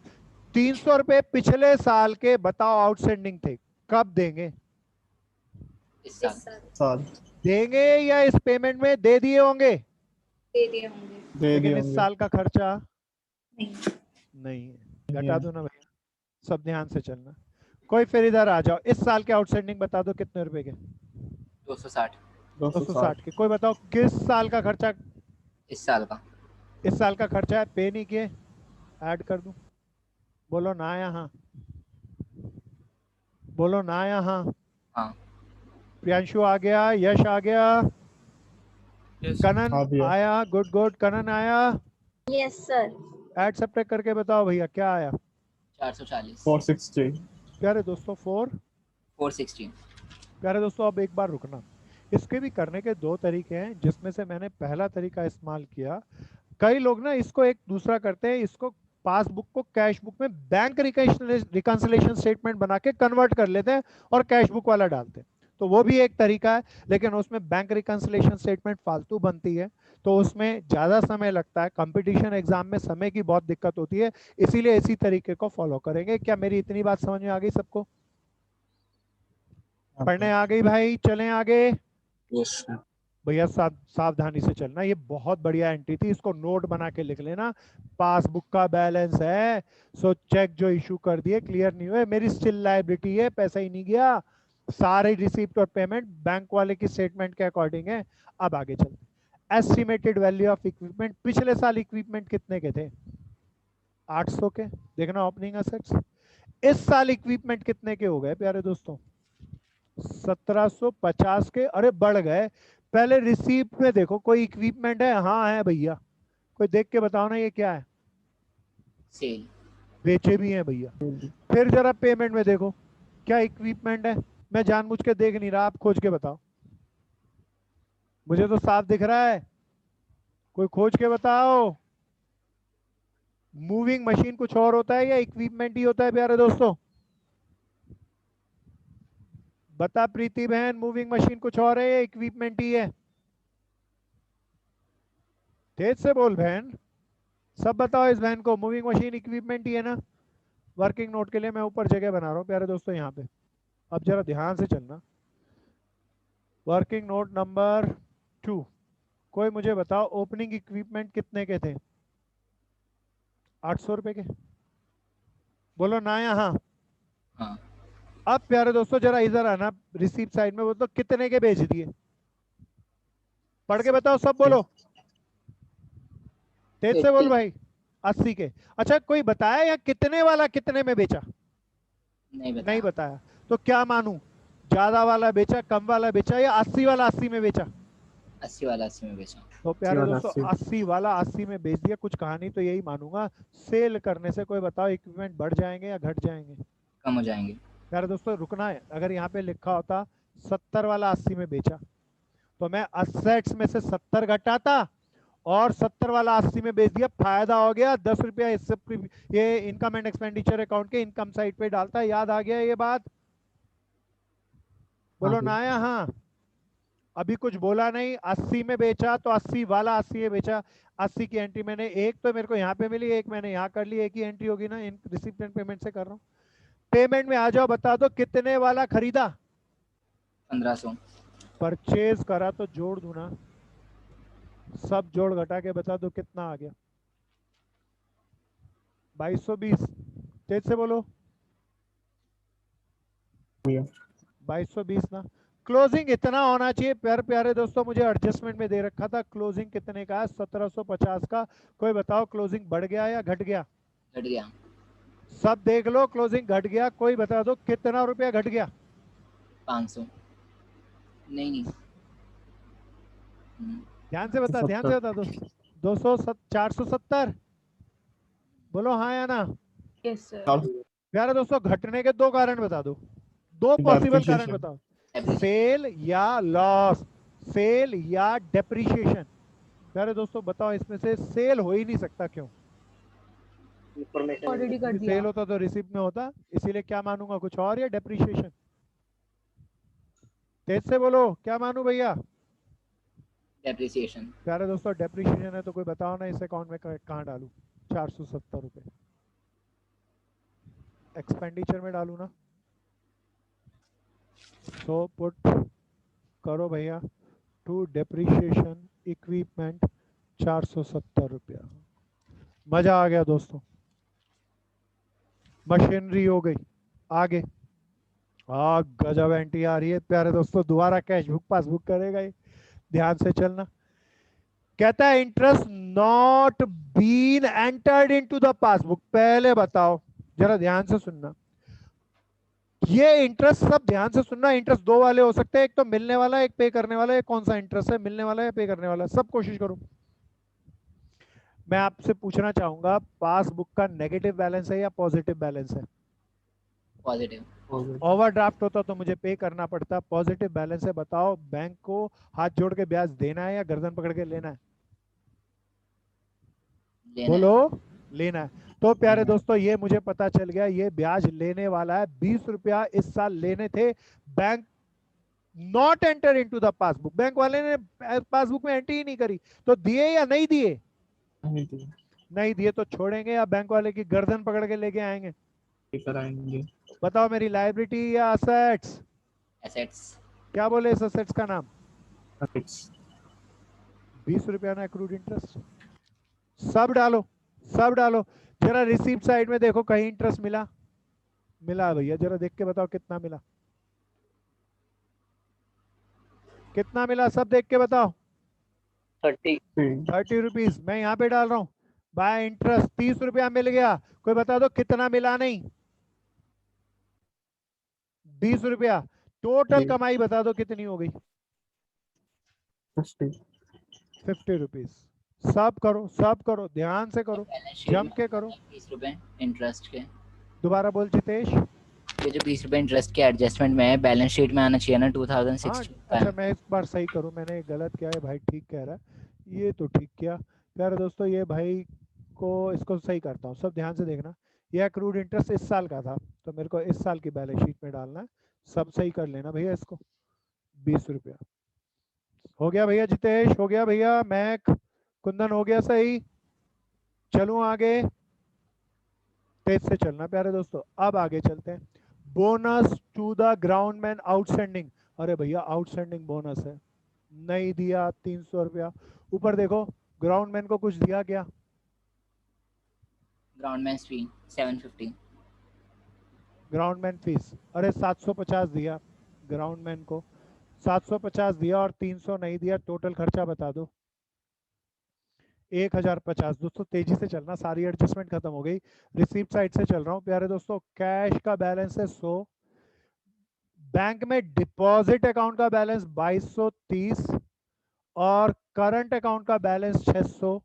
300 रुपए पिछले साल के बताओ आउटस्टैंडिंग थे, कब देंगे? इस इस साल। साल। देंगे या इस पेमेंट में दे दिए होंगे? दे दिए होंगे। दे लेकिन दिए इस होंगे। साल का खर्चा नहीं। नहीं है। घटा दो ना भैया, सब ध्यान से चलना। कोई फिर इधर आ जाओ, इस साल के आउटस्टैंडिंग बता दो कितने रुपए के? 260 260 के। कोई बताओ किस साल का खर्चा? इस साल का। इस साल का खर्चा है, पे नहीं किए, ऐड कर दूं? बोलो ना यहाँ, बोलो ना यहाँ। हाँ प्रियांशु आ गया, यश आ गया, यस कनन हाँ भैया। आया, गुड गुड, कनन आया। Yes sir. ऐड सब्ट्रैक्ट करके बताओ भैया क्या आया? 440 460 प्यारे दोस्तों 460। प्यारे दोस्तों अब एक बार रुकना, इसके भी करने के दो तरीके हैं, जिसमें से मैंने पहला तरीका इस्तेमाल किया। कई लोग ना इसको एक दूसरा करते हैं, इसको पासबुक को कैश बुक में बैंक रिकंसिलेशन स्टेटमेंट बना के कन्वर्ट कर लेते हैं और कैश बुक वाला डालते हैं, तो वो भी एक तरीका है, लेकिन उसमें बैंक रिकंसिलेशन स्टेटमेंट फालतू बनती है, तो उसमें ज़्यादा समय लगता है, कंपटीशन एग्जाम में समय की बहुत दिक्कत होती है, इसीलिए इसी तरीके को फॉलो करेंगे। क्या मेरी इतनी बात समझ में आ गई सबको? पढ़ने आ गई भाई? चलें आगे। यस भैया सावधानी से चलना, ये बहुत बढ़िया एंट्री थी, इसको नोट बना के लिख लेना। पासबुक का बैलेंस है, सो चेक जो इशू कर दिए क्लियर नहीं हुए, मेरी स्टिल लायबिलिटी है, पैसा ही नहीं गया, सारे रिसीप्ट और पेमेंट बैंक वाले की स्टेटमेंट के अकॉर्डिंग है। अब आगे चलते। एस्टिमेटेड वैल्यू ऑफ इक्विपमेंट, पिछले साल इक्विपमेंट कितने के थे? 800 के। देखना ओपनिंग असेट्स। इस साल इक्विपमेंट कितने के हो गए प्यारे दोस्तों? 1750 के। अरे बढ़ गए। पहले रिसीप्ट में देखो कोई इक्विपमेंट है? हाँ है भैया, कोई देख के बताओ ना ये क्या है? सेल। बेचे भी हैं भैया। फिर जरा पेमेंट में देखो क्या इक्विपमेंट है? मैं जानबूझ के देख नहीं रहा, आप खोज के बताओ, मुझे तो साफ दिख रहा है, कोई खोज के बताओ। मूविंग मशीन कुछ और होता है या इक्विपमेंट ही होता है प्यारे दोस्तों? बता प्रीति बहन, मूविंग मशीन कुछ और है या इक्विपमेंट ही है? तेज से बोल बहन, सब बताओ इस बहन को, मूविंग मशीन इक्विपमेंट ही है ना? वर्किंग नोट के लिए मैं ऊपर जगह बना रहा हूँ प्यारे दोस्तों यहाँ पे, अब जरा ध्यान से चलना। वर्किंग नोट नंबर 2, कोई मुझे बताओ ओपनिंग इक्विपमेंट कितने के थे? 800 रुपए के। बोलो ना यहाँ। हाँ अब प्यारे दोस्तों जरा इधर आना, रिसीप्ट साइड में, वो तो कितने के बेच दिए? पढ़ के बताओ, सब बोलो, तेज से बोल भाई। 80 के। अच्छा कोई बताया या कितने वाला कितने में बेचा? नहीं बताया। तो क्या मानूं, ज्यादा वाला बेचा, कम वाला बेचा, या 80 वाला 80 में बेचा? 80 वाला 80 में बेचा। तो प्यारे दोस्तों 80 वाला 80 में बेच दिया, कुछ कहानी तो यही मानूंगा। सेल करने से कोई बताओ इक्विपमेंट बढ़ जाएंगे या घट जाएंगे? कम हो जाएंगे। प्यारे दोस्तों रुकना है, अगर यहाँ पे लिखा होता 70 वाला 80 में बेचा, तो मैं असेट्स में से 70 घटाता और 70 वाला 80 में बेच दिया, फायदा हो गया 10 रुपया, इससे ये इनकम एंड एक्सपेंडिचर अकाउंट के इनकम साइड पे डालता। याद आ गया ये बात? बोलो ना यहाँ। अभी कुछ बोला नहीं। 80 में बेचा तो 80 वाला 80 में बेचा, 80 की एंट्री मैंने एक तो मेरे को यहाँ पे मिली, एक मैंने यहाँ कर ली, एक ही एंट्री होगी ना, इन रिसिप्ट एंड पेमेंट से कर रहा हूँ। पेमेंट में आ जाओ, बता दो कितने वाला खरीदा? 1500। परचेज करा तो जोड़ दूं ना, सब जोड़ घटा के बता दो कितना आ गया? 2220। तेज से बोलो। 2220 ना। क्लोजिंग इतना होना चाहिए प्यारे दोस्तों, मुझे एडजस्टमेंट में दे रखा था क्लोजिंग कितने का है? 1750 का। कोई बताओ क्लोजिंग बढ़ गया या घट गया? घट गया। सब देख लो, क्लोजिंग घट गया। कोई बता दो कितना रुपया घट गया? 500। नहीं ध्यान से बता, ध्यान से बता दो। 470। बोलो हाँ या ना। Yes sir. प्यारे दोस्तों घटने के दो कारण बता दो, दो पॉसिबल कारण बताओ। सेल या लॉस, सेल या डेप्रिशिएशन। प्यारे दोस्तों बताओ इसमें से सेल हो ही नहीं सकता, क्यों? ऑलरेडी कर दिया। सेल होता तो रिसिप्ट में होता, इसीलिए क्या मानूंगा, कुछ और या डेप्रिशिएशन? तेज से बोलो, क्या मानू भैया? डेप्रिसिएशन। प्यारे दोस्तों डेप्रिशिएशन है तो कोई बताओ ना, इस अकाउंट में कहाँ डालूं? 470 रुपए एक्सपेंडिचर में डालू ना, सो पुट करो भैया टू डेप्रिशिएशन इक्विपमेंट 470 रुपया। मजा आ गया दोस्तों। मशीनरी हो गई। आगे गजब एंट्री आ रही है प्यारे दोस्तों, दोबारा कैश बुक पासबुक करेगा ये, ध्यान से चलना। कहता है interest not been entered into the passbook. पहले बताओ, जरा ध्यान से सुनना, ये इंटरेस्ट सब ध्यान से सुनना। इंटरेस्ट दो वाले हो सकते हैं, एक तो मिलने वाला, एक पे करने वाला। एक कौन सा इंटरेस्ट है, मिलने वाला या पे करने वाला? सब कोशिश करो। मैं आपसे पूछना चाहूंगा, पासबुक का नेगेटिव बैलेंस है या पॉजिटिव बैलेंस है? पॉजिटिव। ओवरड्राफ्ट होता तो मुझे पे करना पड़ता, पॉजिटिव बैलेंस है। बताओ बैंक को हाथ जोड़ के ब्याज देना है या गर्दन पकड़ के लेना है? बोलो, लेना है। तो प्यारे दोस्तों ये मुझे पता चल गया, ये ब्याज लेने वाला है। 20 रुपया इस साल लेने थे। Bank not enter into the passbook, bank वाले ने पासबुक में एंट्री ही नहीं करी, तो दिए या नहीं दिए? नहीं दिए तो छोड़ेंगे या बैंक वाले की गर्दन पकड़ के लेके आएंगे? कराएंगे। बताओ मेरी लायबिलिटी या असेट्स? एसेट्स। क्या बोले इस असेट्स का नाम? Assets. 20 रुपया ना एक्रूड इंटरेस्ट। सब डालो, सब डालो। जरा रिसीप्ट साइड में देखो, कहीं इंटरेस्ट मिला? मिला भैया, जरा देख के बताओ कितना मिला, कितना मिला, सब देख के बताओ। 30 रुपीज मैं यहाँ पे डाल रहा हूँ। बाय इंटरेस्ट 30 रुपया मिल गया। कोई बता दो कितना मिला? नहीं, 20 रुपया। टोटल कमाई बता दो कितनी हो गई? 50 रुपीज। सब करो, सब करो, ध्यान से करो, जम के करो। 20 रुपए इंटरेस्ट के। दोबारा बोल जितेश। ये जो 20 रुपए इंटरेस्ट के एडजस्टमेंट में है, बैलेंस शीट में आना चाहिए ना 2016। अच्छा मैं इस बार सही करूं, मैंने गलत किया है। भाई ठीक कह रहा है, ये तो ठीक किया। प्यारे दोस्तों ये भाई को, इसको सही करता हूँ, सब ध्यान से देखना। ये एक्रूड इंटरेस्ट इस साल का था, तो मेरे को इस साल की बैलेंस शीट में डालना है। सब सही कर लेना भैया इसको। 20 रुपया हो गया भैया, जितेश हो गया भैया, मैक कुंदन हो गया सही। चलूं आगे, तेज से चलना प्यारे दोस्तों। अब आगे चलते हैं। Bonus to the groundman outstanding. अरे भैया आउटस्टैंडिंग बोनस है, नहीं दिया 300 रुपया। ऊपर देखो, ग्राउंडमैन को कुछ दिया क्या? ग्राउंडमैन फी 750। ग्राउंडमैन फीस, अरे 750 दिया ग्राउंडमैन को, 750 दिया और 300 नहीं दिया। टोटल खर्चा बता दो। 1050। दोस्तों तेजी से चलना, सारी एडजस्टमेंट खत्म हो गई। रिसीप्ट साइड से चल रहा हूँ प्यारे दोस्तों। कैश का बैलेंस है 100। बैंक में डिपॉजिट अकाउंट का बैलेंस 2230 और करंट अकाउंट का बैलेंस 600।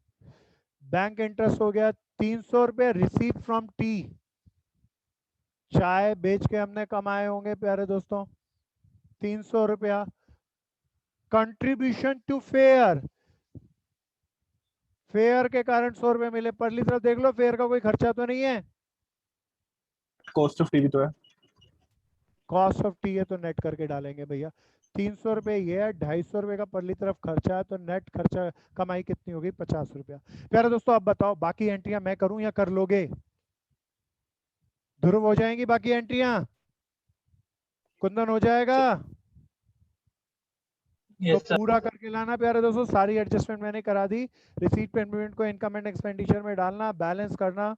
बैंक इंटरेस्ट हो गया 300 रुपए। रिसीप्ट फ्रॉम टी, चाय बेच के हमने कमाए होंगे प्यारे दोस्तों 300 रुपया। कंट्रीब्यूशन टू फेयर, फेयर के कारण 100 रुपए मिले। परली तरफ देख लो, फेयर का कोई खर्चा तो नहीं है? कॉस्ट ऑफ टी भी तो है। कॉस्ट ऑफ टी है तो नेट करके डालेंगे भैया। 300 रुपए ये है, 250 रुपए का परली तरफ खर्चा है, तो नेट खर्चा कमाई कितनी होगी? 50 रुपया। प्यारे दोस्तों अब बताओ बाकी एंट्रियां मैं करूं या कर लोगे? ध्रुव हो जाएंगी बाकी एंट्रियां? कुंदन हो जाएगा? यस तो पूरा करके लाना प्यारे दोस्तों। सारी एडजस्टमेंट मैंने करा दी। रिसीट पेमेंट को इनकम एंड एक्सपेंडिचर में डालना, बैलेंस करना।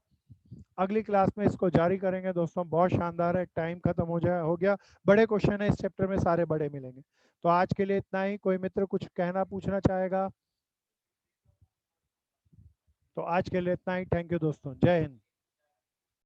अगली क्लास में इसको जारी करेंगे दोस्तों। बहुत शानदार है, टाइम खत्म हो गया। बड़े क्वेश्चन है इस चैप्टर में, सारे बड़े मिलेंगे। तो आज के लिए इतना ही। कोई मित्र कुछ कहना पूछना चाहेगा? तो आज के लिए इतना ही। थैंक यू दोस्तों, जय हिंद।